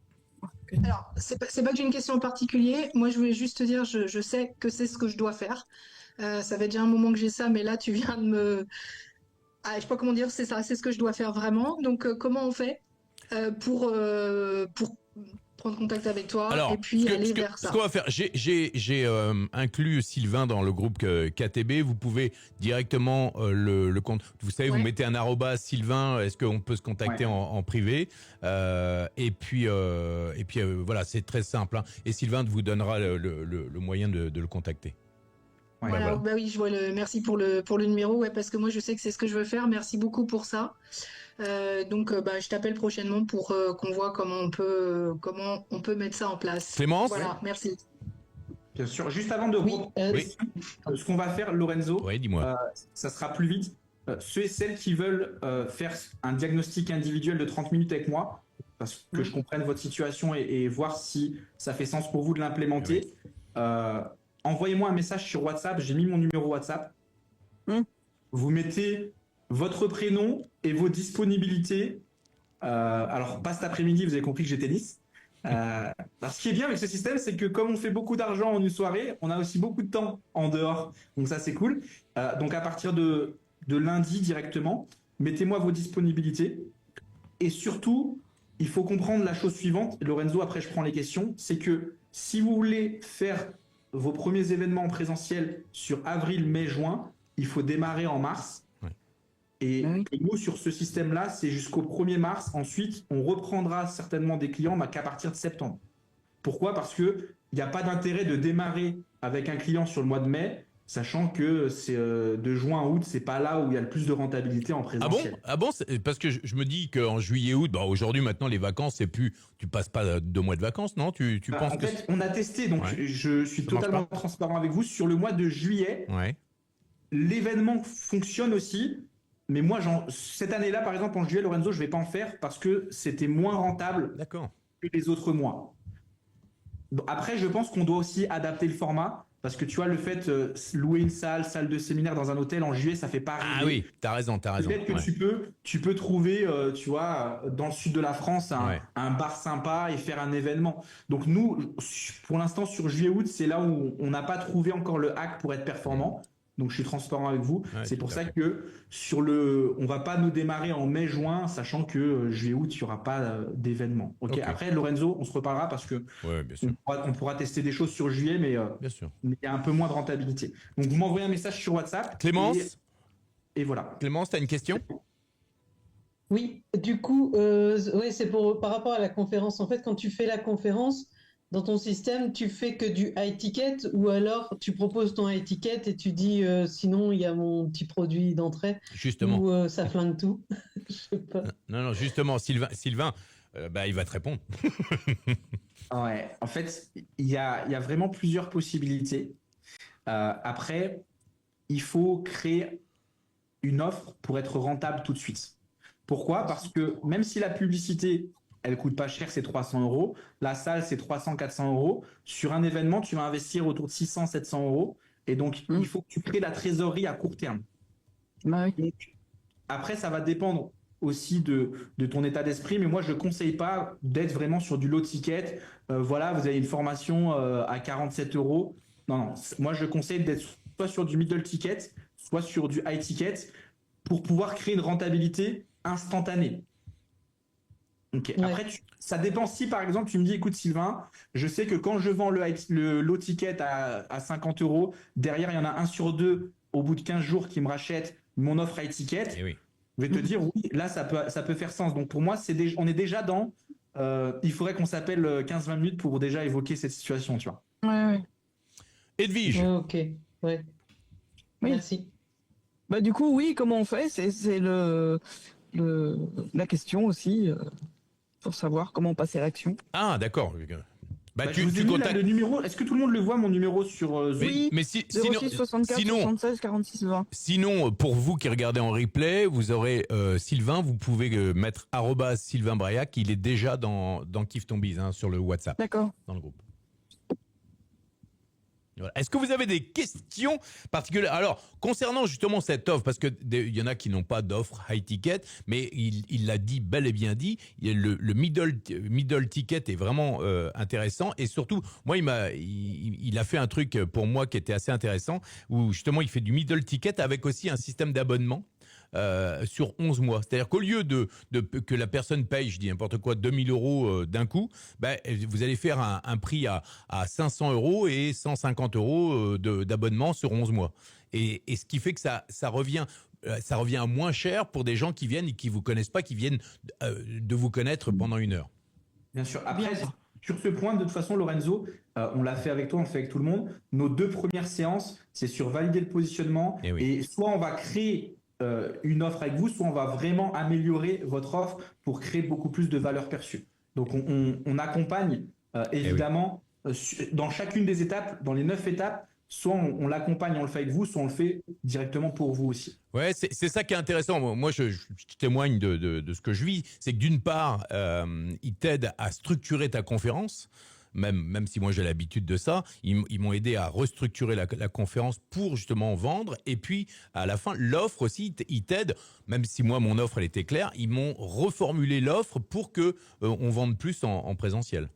Alors, c'est pas que j'ai une question en particulier. Moi, je voulais juste te dire, je sais que c'est ce que je dois faire. Ça fait déjà un moment que j'ai ça, mais là, tu viens de me... Ah, je sais pas comment dire, c'est ça, c'est ce que je dois faire vraiment. Donc, comment on fait pour prendre contact avec toi Alors, et puis aller vers ce ça? qu'on va faire, j'ai inclus Sylvain dans le groupe KTB. Vous pouvez directement le compte. Vous savez, vous Ouais. mettez un arrobas Sylvain. Est-ce qu'on peut se contacter Ouais. en privé? Et puis voilà, c'est très simple. Hein. Et Sylvain vous donnera le moyen de le contacter. Ouais, Voilà, voilà. bah oui, je vois merci pour le numéro, ouais, parce que moi je sais que c'est ce que je veux faire. Merci beaucoup pour ça. Donc je t'appelle prochainement pour qu'on voit comment on peut mettre ça en place. Clémence? Voilà, merci. Bien sûr. Juste avant de Oui, ce qu'on va faire, Lorenzo, Oui, dis-moi. ça sera plus vite. Ceux et celles qui veulent faire un diagnostic individuel de 30 minutes avec moi, parce que je comprenne votre situation et voir si ça fait sens pour vous de l'implémenter, envoyez-moi un message sur WhatsApp. J'ai mis mon numéro WhatsApp. Vous mettez votre prénom et vos disponibilités. Alors, pas cet après-midi, vous avez compris que j'ai tennis. Alors, ce qui est bien avec ce système, c'est que comme on fait beaucoup d'argent en une soirée, on a aussi beaucoup de temps en dehors. Donc ça, c'est cool. Donc à partir de lundi directement, mettez-moi vos disponibilités. Et surtout, il faut comprendre la chose suivante. Lorenzo, après, je prends les questions. C'est que si vous voulez faire vos premiers événements en présentiel sur avril, mai, juin, il faut démarrer en mars. Et nous, sur ce système-là, c'est jusqu'au 1er mars. Ensuite, on reprendra certainement des clients, mais qu'à partir de septembre. Pourquoi? Parce qu'il n'y a pas d'intérêt de démarrer avec un client sur le mois de mai, sachant que c'est de juin à août, c'est pas là où il y a le plus de rentabilité en présentiel. Ah bon, parce que je me dis qu'en juillet, août, aujourd'hui maintenant les vacances, c'est plus, tu passes pas 2 mois de vacances, non? Tu penses en que fait, on a testé, donc je suis Ça marche totalement pas transparent avec vous. Sur le mois de juillet, l'événement fonctionne aussi. Mais moi, cette année-là, par exemple, en juillet, Lorenzo, je vais pas en faire parce que c'était moins rentable que les autres mois. Après, je pense qu'on doit aussi adapter le format parce que tu vois, le fait louer une salle de séminaire dans un hôtel en juillet, ça fait pas rêver. Ah oui, t'as raison. Peut-être que tu peux trouver, tu vois, dans le sud de la France, un bar sympa et faire un événement. Donc nous, pour l'instant, sur juillet-août, c'est là où on n'a pas trouvé encore le hack pour être performant. Donc je suis transparent avec vous. Ouais, C'est pour tout à ça fait. que on va pas nous démarrer en mai-juin, sachant que juillet-août, il y aura pas d'événement. Ok. Ok. Après, Lorenzo, on se reparlera parce que Ouais, bien sûr. on pourra tester des choses sur juillet, Bien sûr. mais il y a un peu moins de rentabilité. Donc vous m'envoyez un message sur WhatsApp. Clémence, Et voilà. Clémence, t'as une question? Oui, du coup, ouais, c'est par rapport à la conférence. En fait, quand tu fais la conférence, dans ton système, tu fais que du high ticket ou alors tu proposes ton high ticket et tu dis sinon il y a mon petit produit d'entrée Justement. ou ça flingue tout. Je sais pas. Non, justement, Sylvain, il va te répondre. Ouais. En fait, il y a vraiment plusieurs possibilités. Après, il faut créer une offre pour être rentable tout de suite. Pourquoi? Parce que même si la publicité, elle coûte pas cher, c'est 300 euros. La salle, c'est 300-400 euros. Sur un événement, tu vas investir autour de 600-700 euros. Et donc, il faut que tu crées la trésorerie à court terme. Bah oui. Donc, après, ça va dépendre aussi de ton état d'esprit. Mais moi, je ne conseille pas d'être vraiment sur du low ticket. Voilà, vous avez une formation à 47 euros. Non. Moi, je conseille d'être soit sur du middle ticket, soit sur du high ticket pour pouvoir créer une rentabilité instantanée. Ok. Ouais. Après, ça dépend si, par exemple, tu me dis, écoute, Sylvain, je sais que quand je vends le low ticket à 50 euros, derrière, il y en a un sur deux au bout de 15 jours qui me rachète mon offre high ticket. Eh oui. Je vais te dire, oui, là, ça peut faire sens. Donc, pour moi, on est déjà dans. Il faudrait qu'on s'appelle 15-20 minutes pour déjà évoquer cette situation, tu vois. Ouais. Edwige, Ouais, ok, ouais. Oui. Merci. Bah du coup, oui, comment on fait? C'est la question aussi pour savoir comment passer à l'action. ah d'accord. Bah, Je vous ai mis là le numéro. Est-ce que tout le monde le voit, mon numéro sur Zoom? Oui. mais 06 64 76 46 20. Sinon, pour vous qui regardez en replay, vous aurez Sylvain, vous pouvez mettre @Sylvain Braillac, il est déjà dans Kiffe ton bise sur le WhatsApp, D'accord. dans le groupe. Voilà. Est-ce que vous avez des questions particulières? Alors, concernant justement cette offre, parce que il y en a qui n'ont pas d'offre high ticket, mais il l'a dit, bel et bien dit, le middle ticket est vraiment intéressant. Et surtout, moi, il a fait un truc pour moi qui était assez intéressant, où justement, il fait du middle ticket avec aussi un système d'abonnement. Sur 11 mois. C'est-à-dire qu'au lieu que la personne paye, je dis n'importe quoi, 2000 euros d'un coup, vous allez faire un prix à 500 euros et 150 euros d'abonnement sur 11 mois. Et ce qui fait que ça revient à moins cher pour des gens qui viennent et qui vous connaissent pas, qui viennent de vous connaître pendant une heure. Bien sûr. Après, sur ce point, de toute façon, Lorenzo, on l'a fait avec toi, on le fait avec tout le monde. Nos 2 premières séances, c'est sur valider le positionnement. Eh oui. Et soit on va créer une offre avec vous, soit on va vraiment améliorer votre offre pour créer beaucoup plus de valeur perçue. Donc on accompagne évidemment dans chacune des étapes, dans les 9 étapes, soit on l'accompagne, on le fait avec vous, soit on le fait directement pour vous aussi. Ouais, c'est ça qui est intéressant. Moi, je témoigne de ce que je vis. C'est que d'une part, ils t'aident à structurer ta conférence. Même si moi j'ai l'habitude de ça, ils m'ont aidé à restructurer la conférence pour justement vendre. Et puis à la fin, l'offre aussi, ils t'aident. Même si moi mon offre elle était claire, ils m'ont reformulé l'offre pour que on vende plus en présentiel.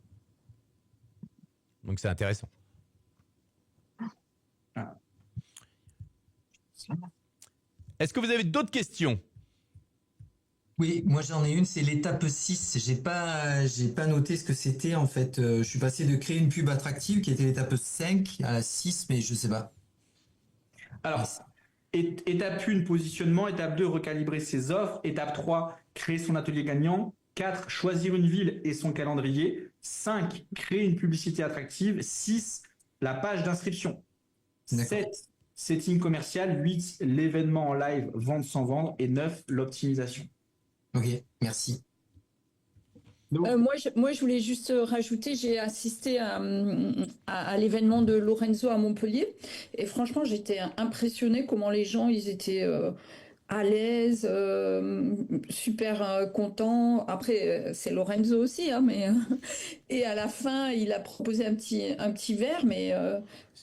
Donc c'est intéressant. Ah. Est-ce que vous avez d'autres questions? Oui, moi j'en ai une, c'est l'étape 6. J'ai pas noté ce que c'était en fait. Je suis passé de créer une pub attractive qui était l'étape 5 à la 6, mais je sais pas. Alors, étape 1, positionnement. Étape 2, recalibrer ses offres. Étape 3, créer son atelier gagnant. 4, choisir une ville et son calendrier. 5, créer une publicité attractive. 6, la page d'inscription. D'accord. 7, setting commercial. 8, l'événement en live, vente sans vendre. Et 9, l'optimisation. Ok, merci. Moi, je voulais juste rajouter, j'ai assisté à l'événement de Lorenzo à Montpellier et franchement, j'étais impressionnée comment les gens, ils étaient à l'aise, super contents. Après, c'est Lorenzo aussi, hein, mais et à la fin, il a proposé un petit verre, mais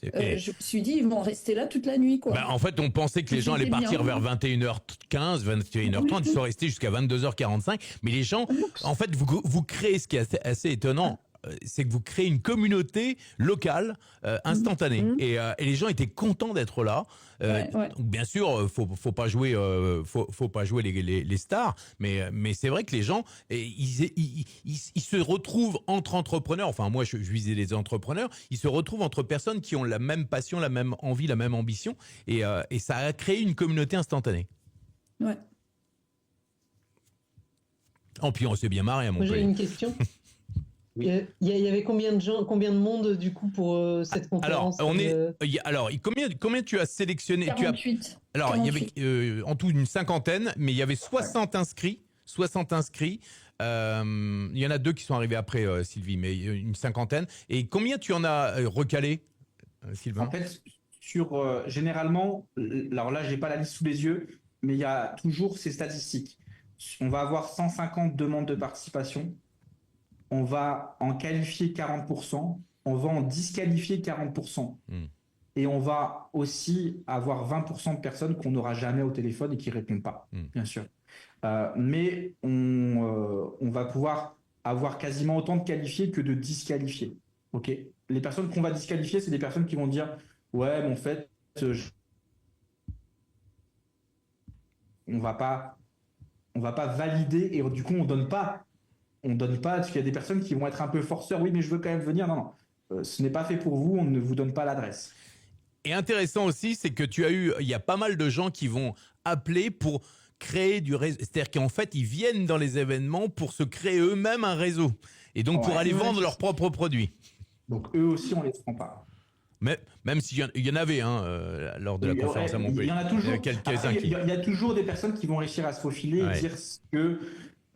je me suis dit, ils vont rester là toute la nuit, quoi. En fait, on pensait que les gens allaient C'était partir bien. vers 21h15, 21h30, ils sont restés jusqu'à 22h45. Mais les gens, en fait, vous créez ce qui est assez étonnant. c'est que vous créez une communauté locale instantanée. Et les gens étaient contents d'être là. Donc bien sûr, faut pas jouer les stars, mais c'est vrai que les gens ils se retrouvent entre entrepreneurs. Enfin moi je visais les entrepreneurs. Ils se retrouvent entre personnes qui ont la même passion, la même envie, la même ambition, et ça a créé une communauté instantanée. Ouais. En plus on s'est bien marré à Montpellier. J'ai une question. Il y avait combien de monde du coup pour cette conférence? Combien tu as sélectionné? 48. Alors, 48. Il y avait en tout une cinquantaine, mais il y avait 60 inscrits. 60 inscrits. Il y en a 2 qui sont arrivés après, Sylvie, mais une cinquantaine. Et combien tu en as recalé, Sylvain? En fait, généralement, alors là, j'ai pas la liste sous les yeux, mais il y a toujours ces statistiques. On va avoir 150 demandes de participation. On va en qualifier 40%, on va en disqualifier 40%. Et on va aussi avoir 20% de personnes qu'on n'aura jamais au téléphone et qui ne répondent pas, bien sûr. Mais on va pouvoir avoir quasiment autant de qualifiés que de disqualifiés. Okay, les personnes qu'on va disqualifier, c'est des personnes qui vont dire « Ouais, mais en fait, on va pas valider et du coup, on donne pas parce qu'il y a des personnes qui vont être un peu forceurs. Oui, mais je veux quand même venir. Non. Ce n'est pas fait pour vous. On ne vous donne pas l'adresse. Et intéressant aussi, c'est que il y a pas mal de gens qui vont appeler pour créer du réseau. C'est-à-dire qu'en fait, ils viennent dans les événements pour se créer eux-mêmes un réseau. Et donc, pour aller vendre leurs propres produits. Donc, eux aussi, on les prend pas. Mais même s'il y en avait lors de la conférence à Montpellier. Il y en a toujours. Il y a toujours des personnes qui vont réussir à se faufiler et dire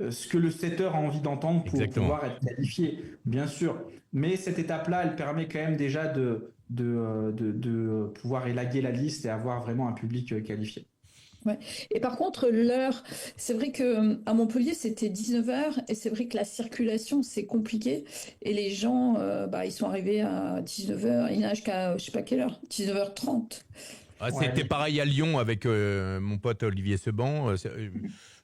ce que le setter a envie d'entendre pour pouvoir être qualifié, bien sûr. Mais cette étape-là, elle permet quand même déjà de pouvoir élaguer la liste et avoir vraiment un public qualifié. Ouais. Et par contre, l'heure, c'est vrai que à Montpellier, c'était 19h et c'est vrai que la circulation, c'est compliqué. Et les gens, ils sont arrivés à 19h, il nage qu'à, je sais pas quelle heure, 19h30. C'était pareil à Lyon avec mon pote Olivier Seban.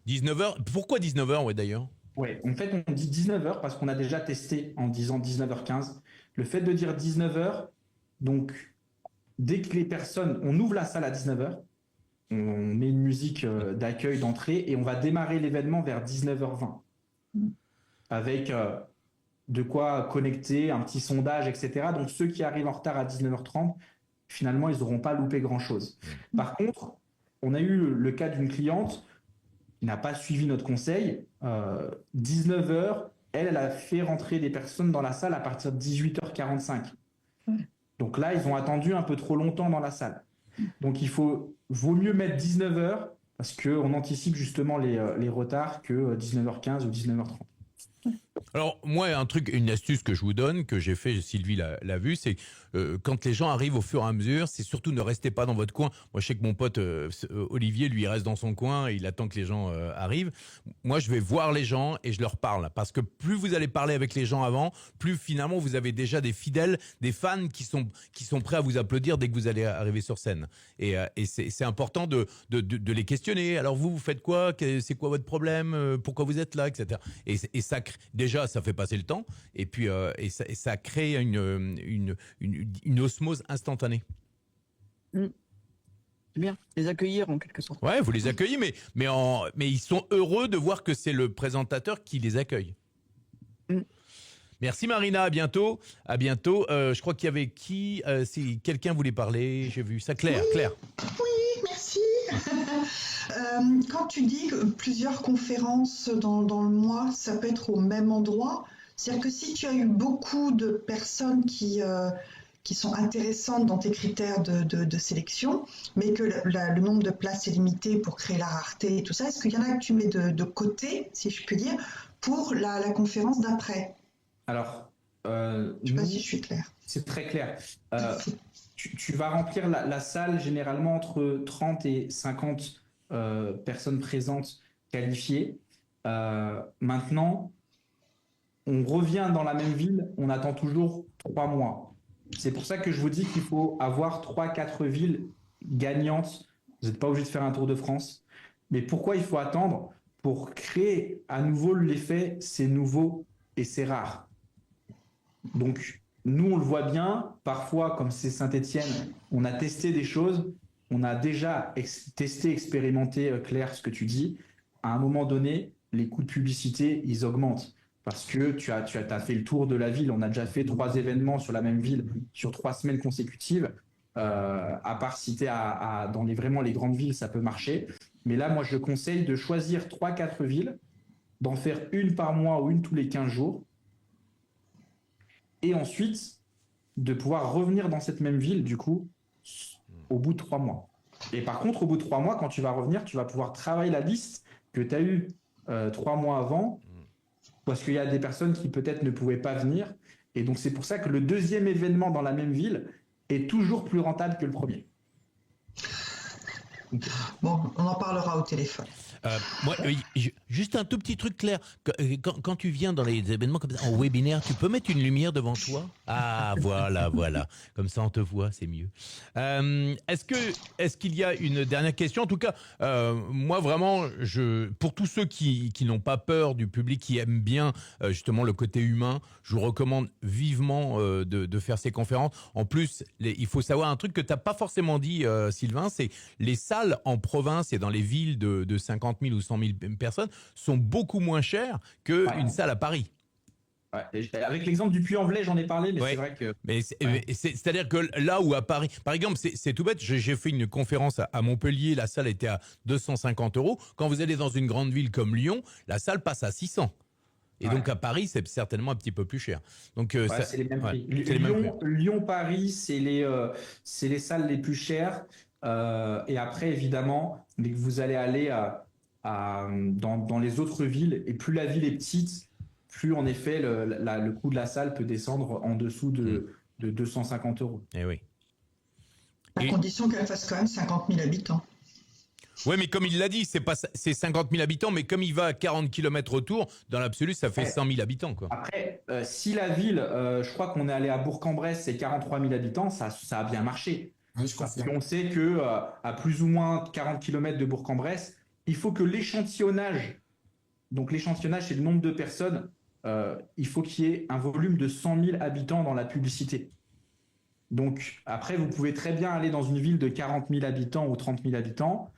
19h. Pourquoi 19h, d'ailleurs? Ouais, en fait, on dit 19h parce qu'on a déjà testé en disant 19h15. Le fait de dire 19h, donc, dès que les personnes, on ouvre la salle à 19h, on met une musique d'accueil, d'entrée, et on va démarrer l'événement vers 19h20. Avec de quoi connecter, un petit sondage, etc. Donc, ceux qui arrivent en retard à 19h30, finalement, ils n'auront pas loupé grand-chose. Par contre, on a eu le cas d'une cliente qui n'a pas suivi notre conseil. 19h, elle a fait rentrer des personnes dans la salle à partir de 18h45. Donc là, ils ont attendu un peu trop longtemps dans la salle. Donc vaut mieux mettre 19h parce qu'on anticipe justement les retards que 19h15 ou 19h30. Alors moi, une astuce que je vous donne, que j'ai fait, Sylvie l'a vu, c'est quand les gens arrivent au fur et à mesure, c'est surtout ne restez pas dans votre coin. Moi, je sais que mon pote Olivier, lui, il reste dans son coin et il attend que les gens arrivent. Moi, je vais voir les gens et je leur parle. Parce que plus vous allez parler avec les gens avant, plus finalement vous avez déjà des fidèles, des fans qui sont prêts à vous applaudir dès que vous allez arriver sur scène. Et c'est important de les questionner. Alors vous faites quoi? C'est quoi votre problème? Pourquoi vous êtes là, etc. Et ça, déjà, ça fait passer le temps. Et puis, ça crée une osmose instantanée. C'est bien, les accueillir en quelque sorte. Ouais, vous les accueillez, mais ils sont heureux de voir que c'est le présentateur qui les accueille. Merci Marina, à bientôt. À bientôt. Je crois qu'il y avait qui si quelqu'un voulait parler, j'ai vu ça. Claire. Oui, Claire. Oui, merci. Quand tu dis que plusieurs conférences dans le mois, ça peut être au même endroit, c'est-à-dire que si tu as eu beaucoup de personnes qui sont intéressantes dans tes critères de sélection, mais que le nombre de places est limité pour créer la rareté et tout ça, est-ce qu'il y en a que tu mets de côté, si je puis dire, pour la conférence d'après? Alors, je ne sais pas si je suis claire. C'est très clair. Tu vas remplir la salle généralement entre 30 et 50 personnes présentes qualifiées. Maintenant, on revient dans la même ville, on attend toujours 3 mois. C'est pour ça que je vous dis qu'il faut avoir 3-4 villes gagnantes. Vous n'êtes pas obligé de faire un tour de France. Mais pourquoi il faut attendre? Pour créer à nouveau l'effet, c'est nouveau et c'est rare. Donc, nous, on le voit bien. Parfois, comme c'est Saint-Étienne, on a testé des choses. On a déjà testé, expérimenté, Claire, ce que tu dis. À un moment donné, les coûts de publicité, ils augmentent. Parce que tu as fait le tour de la ville. On a déjà fait 3 événements sur la même ville sur 3 semaines consécutives. À part si tu es dans vraiment les grandes villes, ça peut marcher. Mais là, moi, je conseille de choisir 3-4 villes, d'en faire une par mois ou une tous les 15 jours. Et ensuite, de pouvoir revenir dans cette même ville, du coup, au bout de 3 mois. Et par contre, au bout de 3 mois, quand tu vas revenir, tu vas pouvoir travailler la liste que tu as eue 3 mois avant, parce qu'il y a des personnes qui peut-être ne pouvaient pas venir. Et donc, c'est pour ça que le deuxième événement dans la même ville est toujours plus rentable que le premier. Bon, on en parlera au téléphone. Moi, juste un tout petit truc clair. Quand tu viens dans les événements comme ça, en webinaire, tu peux mettre une lumière devant toi? Ah, voilà. Comme ça, on te voit, c'est mieux. Est-ce qu'il y a une dernière question? En tout cas, moi, vraiment, pour tous ceux qui n'ont pas peur du public, qui aiment bien justement le côté humain, je vous recommande vivement de faire ces conférences. En plus, il faut savoir un truc que tu n'as pas forcément dit, Sylvain, c'est les salles en province et dans les villes de 50 000 ou 100 000 personnes sont beaucoup moins chères qu'une salle à Paris. Ouais, avec l'exemple du Puy-en-Velay, j'en ai parlé, mais c'est vrai que... C'est-à-dire que là où à Paris, par exemple, c'est tout bête, j'ai fait une conférence à Montpellier, la salle était à 250 €. Quand vous allez dans une grande ville comme Lyon, la salle passe à 600. Et donc à Paris, c'est certainement un petit peu plus cher. Donc c'est les mêmes prix. Lyon-Paris, c'est les salles les plus chères. Et après, évidemment, dès que vous allez aller dans les autres villes, et plus la ville est petite, plus en effet le coût de la salle peut descendre en dessous de 250 €. Eh oui. À condition qu'elle fasse quand même 50 000 habitants. Oui, mais comme il l'a dit, c'est 50 000 habitants, mais comme il va à 40 km autour, dans l'absolu, ça fait 100 000 habitants, quoi. Après, si la ville, je crois qu'on est allé à Bourg-en-Bresse, c'est 43 000 habitants, ça a bien marché. Oui, parce qu'on sait que à plus ou moins 40 km de Bourg-en-Bresse, il faut que l'échantillonnage, donc l'échantillonnage, c'est le nombre de personnes, il faut qu'il y ait un volume de 100 000 habitants dans la publicité. Donc après, vous pouvez très bien aller dans une ville de 40 000 habitants ou 30 000 habitants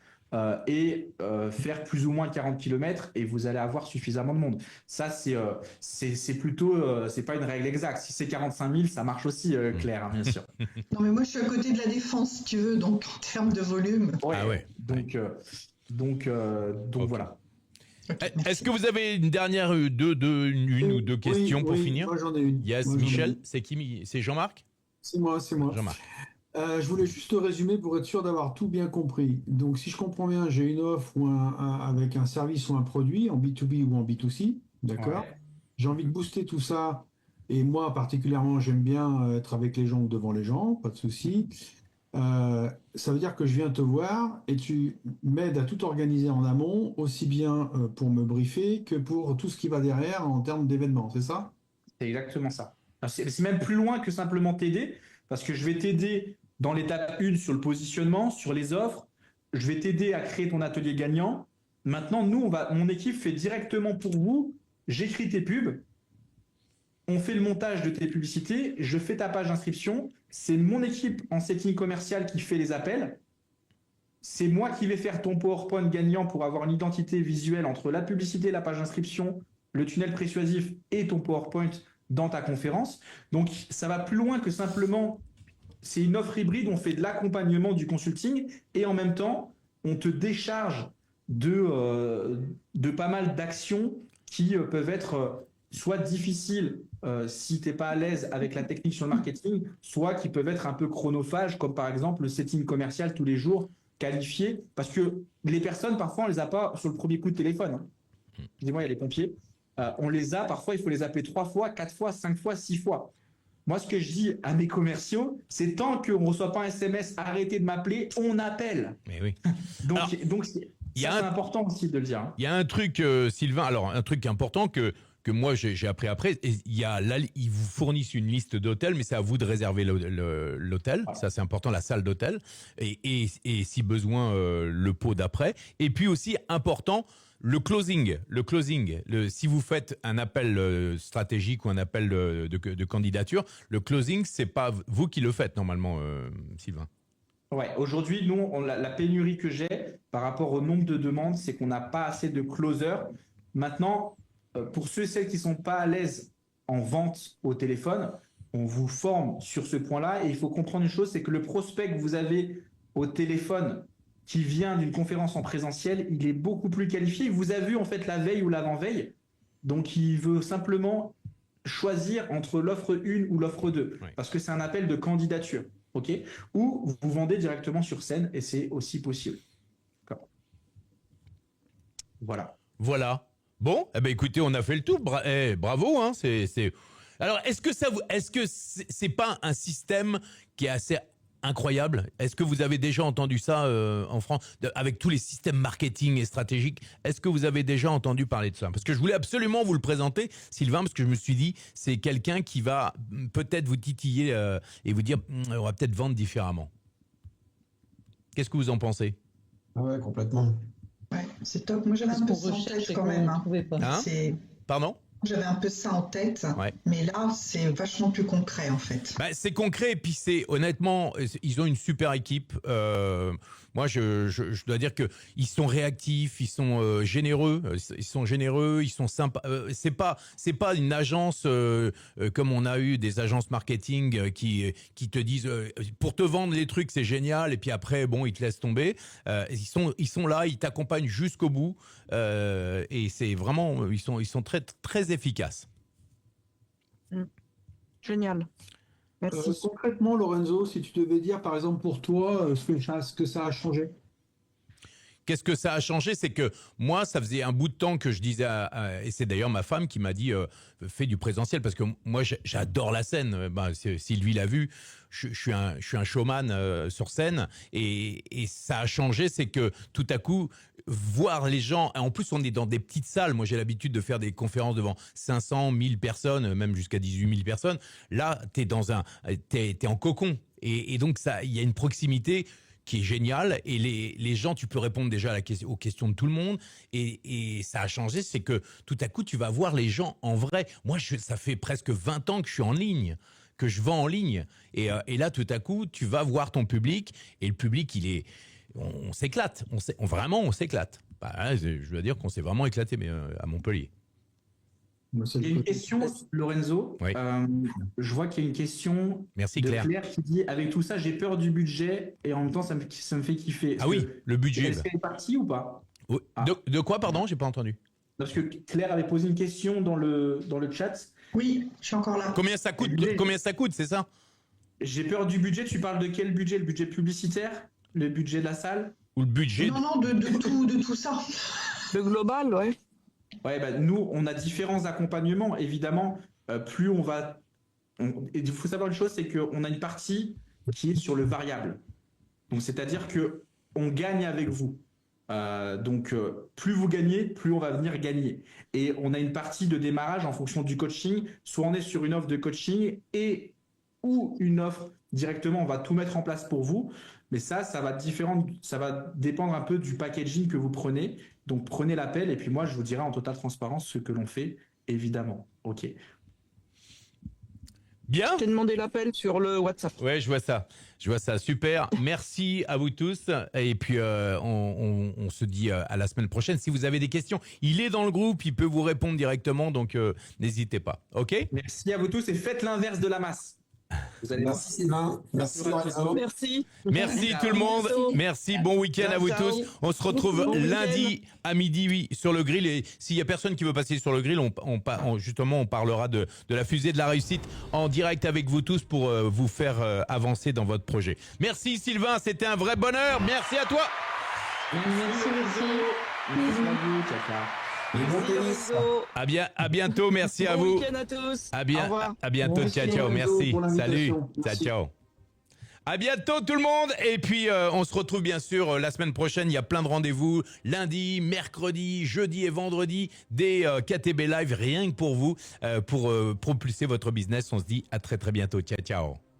et faire plus ou moins 40 km et vous allez avoir suffisamment de monde. Ça, c'est plutôt, c'est pas une règle exacte. Si c'est 45 000, ça marche aussi, Claire, hein, bien sûr. Non, mais moi, je suis à côté de la Défense, si tu veux, donc en termes de volume. Ouais, ah ouais. Donc voilà. Okay, est-ce que vous avez une dernière, une ou deux questions pour finir? Moi, j'en ai une. Yes, Michel, c'est qui? C'est Jean-Marc? C'est moi. Jean-Marc. Je voulais juste résumer pour être sûr d'avoir tout bien compris. Donc, si je comprends bien, j'ai une offre avec un service ou un produit en B2B ou en B2C, d'accord? Ouais. J'ai envie de booster tout ça. Et moi, particulièrement, j'aime bien être avec les gens ou devant les gens, pas de souci. Ça veut dire que je viens te voir et tu m'aides à tout organiser en amont, aussi bien pour me briefer que pour tout ce qui va derrière en termes d'événements, c'est ça? C'est exactement ça. C'est même plus loin que simplement t'aider, parce que je vais t'aider dans l'étape 1 sur le positionnement, sur les offres. Je vais t'aider à créer ton atelier gagnant. Maintenant, mon équipe fait directement pour vous. J'écris tes pubs. On fait le montage de tes publicités. Je fais ta page d'inscription. C'est mon équipe en setting commercial qui fait les appels. C'est moi qui vais faire ton PowerPoint gagnant pour avoir une identité visuelle entre la publicité, la page d'inscription, le tunnel persuasif et ton PowerPoint dans ta conférence. Donc, ça va plus loin que simplement, c'est une offre hybride, on fait de l'accompagnement, du consulting, et en même temps, on te décharge de pas mal d'actions qui peuvent être soit difficiles si tu n'es pas à l'aise avec la technique sur le marketing, soit qui peuvent être un peu chronophages, comme par exemple le setting commercial tous les jours, qualifié, parce que les personnes, parfois, on ne les a pas sur le premier coup de téléphone. Excusez-moi, il y a les pompiers. On les a, parfois, il faut les appeler 3 fois, 4 fois, 5 fois, 6 fois. Moi, ce que je dis à mes commerciaux, c'est tant qu'on ne reçoit pas un SMS, arrêtez de m'appeler, on appelle. Mais oui. donc c'est important aussi de le dire. Il y a un truc, Sylvain, alors un truc important que que moi j'ai appris après. Et ils vous fournissent une liste d'hôtels, mais c'est à vous de réserver l'hôtel. Ça c'est important, la salle d'hôtel et si besoin le pot d'après. Et puis aussi important. Le closing, si vous faites un appel stratégique ou un appel de candidature, le closing, c'est pas vous qui le faites normalement, Sylvain. Ouais, aujourd'hui, nous, la pénurie que j'ai par rapport au nombre de demandes, c'est qu'on n'a pas assez de closers. Maintenant, pour ceux et celles qui sont pas à l'aise en vente au téléphone, on vous forme sur ce point-là et il faut comprendre une chose, c'est que le prospect que vous avez au téléphone qui vient d'une conférence en présentiel, il est beaucoup plus qualifié. Il vous a vu en fait la veille ou l'avant-veille, donc il veut simplement choisir entre l'offre 1 ou l'offre 2, parce que c'est un appel de candidature, ok ? Ou vous vendez directement sur scène et c'est aussi possible. Voilà. Voilà. Bon, eh ben écoutez, on a fait le tour. Bravo, hein. Alors, est-ce que c'est pas un système qui est assez incroyable? Est-ce que vous avez déjà entendu ça en France, avec tous les systèmes marketing et stratégiques? Est-ce que vous avez déjà entendu parler de ça? Parce que je voulais absolument vous le présenter, Sylvain, parce que je me suis dit, c'est quelqu'un qui va peut-être vous titiller et vous dire, on va peut-être vendre différemment. Qu'est-ce que vous en pensez? Ah ouais, complètement. Ouais, c'est top. Moi, j'avais un peu ça en tête quand même. Pardon? J'avais un peu ça en tête, mais là, c'est vachement plus concret, en fait. C'est concret, et puis honnêtement, ils ont une super équipe. Moi, je dois dire que ils sont réactifs, ils sont généreux, ils sont sympas. C'est pas une agence comme on a eu des agences marketing qui te disent pour te vendre les trucs c'est génial, et puis après bon ils te laissent tomber. Ils sont là, ils t'accompagnent jusqu'au bout, et c'est vraiment ils sont très très efficaces. Génial. Merci. Concrètement, Lorenzo, si tu devais dire, par exemple, pour toi, ce que ça a changé. Qu'est-ce que ça a changé? C'est que moi, ça faisait un bout de temps que je disais, et c'est d'ailleurs ma femme qui m'a dit, fais du présentiel, parce que moi, j'adore la scène. Sylvie l'a vu, je suis un showman sur scène, et ça a changé, c'est que tout à coup, voir les gens, en plus on est dans des petites salles, moi j'ai l'habitude de faire des conférences devant 500, 1000 personnes, même jusqu'à 18 000 personnes, là t'es en cocon, et donc il y a une proximité qui est géniale, et les gens, tu peux répondre déjà aux questions de tout le monde, et ça a changé, c'est que tout à coup tu vas voir les gens en vrai. Moi ça fait presque 20 ans que je suis en ligne, que je vends en ligne, et là tout à coup tu vas voir ton public, et le public on s'éclate, on s'éclate. Je dois dire qu'on s'est vraiment éclaté, mais à Montpellier. Il y a une question, Lorenzo. Oui. Je vois qu'il y a une question. Merci, de Claire. Qui dit, avec tout ça, j'ai peur du budget et en même temps, ça me fait kiffer. Le budget. Est-ce qu'elle est partie ou pas? Oui. De quoi, pardon? J'ai pas entendu. Parce que Claire avait posé une question dans le chat. Oui, je suis encore là. Combien ça coûte, c'est ça? J'ai peur du budget. Tu parles de quel budget? Le budget publicitaire? Le budget de la salle? Ou le budget? Non, de tout ça. Le global, ouais. Ouais, nous, on a différents accompagnements. Évidemment, plus on va... Il faut savoir une chose, c'est qu'on a une partie qui est sur le variable. Donc, c'est-à-dire qu'on gagne avec vous. Plus vous gagnez, plus on va venir gagner. Et on a une partie de démarrage en fonction du coaching. Soit on est sur une offre de coaching ou une offre directement, on va tout mettre en place pour vous. Mais ça va dépendre un peu du packaging que vous prenez. Donc, prenez l'appel et puis moi, je vous dirai en totale transparence ce que l'on fait, évidemment. OK. Bien. Je t'ai demandé l'appel sur le WhatsApp. Ouais, je vois ça. Super. Merci à vous tous. Et puis, on se dit à la semaine prochaine. Si vous avez des questions, il est dans le groupe, il peut vous répondre directement. Donc, n'hésitez pas. OK? Merci à vous tous et faites l'inverse de la masse. Merci Sylvain. Merci Lorenzo. Merci tout le monde. Merci. Bon week-end à vous tous. On se retrouve lundi à midi sur le grill. Et s'il y a personne qui veut passer sur le grill, justement, on parlera de la fusée de la réussite en direct avec vous tous pour vous faire avancer dans votre projet. Merci Sylvain, c'était un vrai bonheur. Merci à toi. Merci. Merci à vous. Ciao. À bientôt, merci à vous. Bon week-end à tous. À bientôt, ciao, merci. Salut, ciao. À bientôt tout le monde. Et puis on se retrouve bien sûr la semaine prochaine. Il y a plein de rendez-vous. Lundi, mercredi, jeudi et vendredi. Des KTB Live rien que pour vous. Pour propulser votre business. On se dit à très très bientôt. Ciao ciao.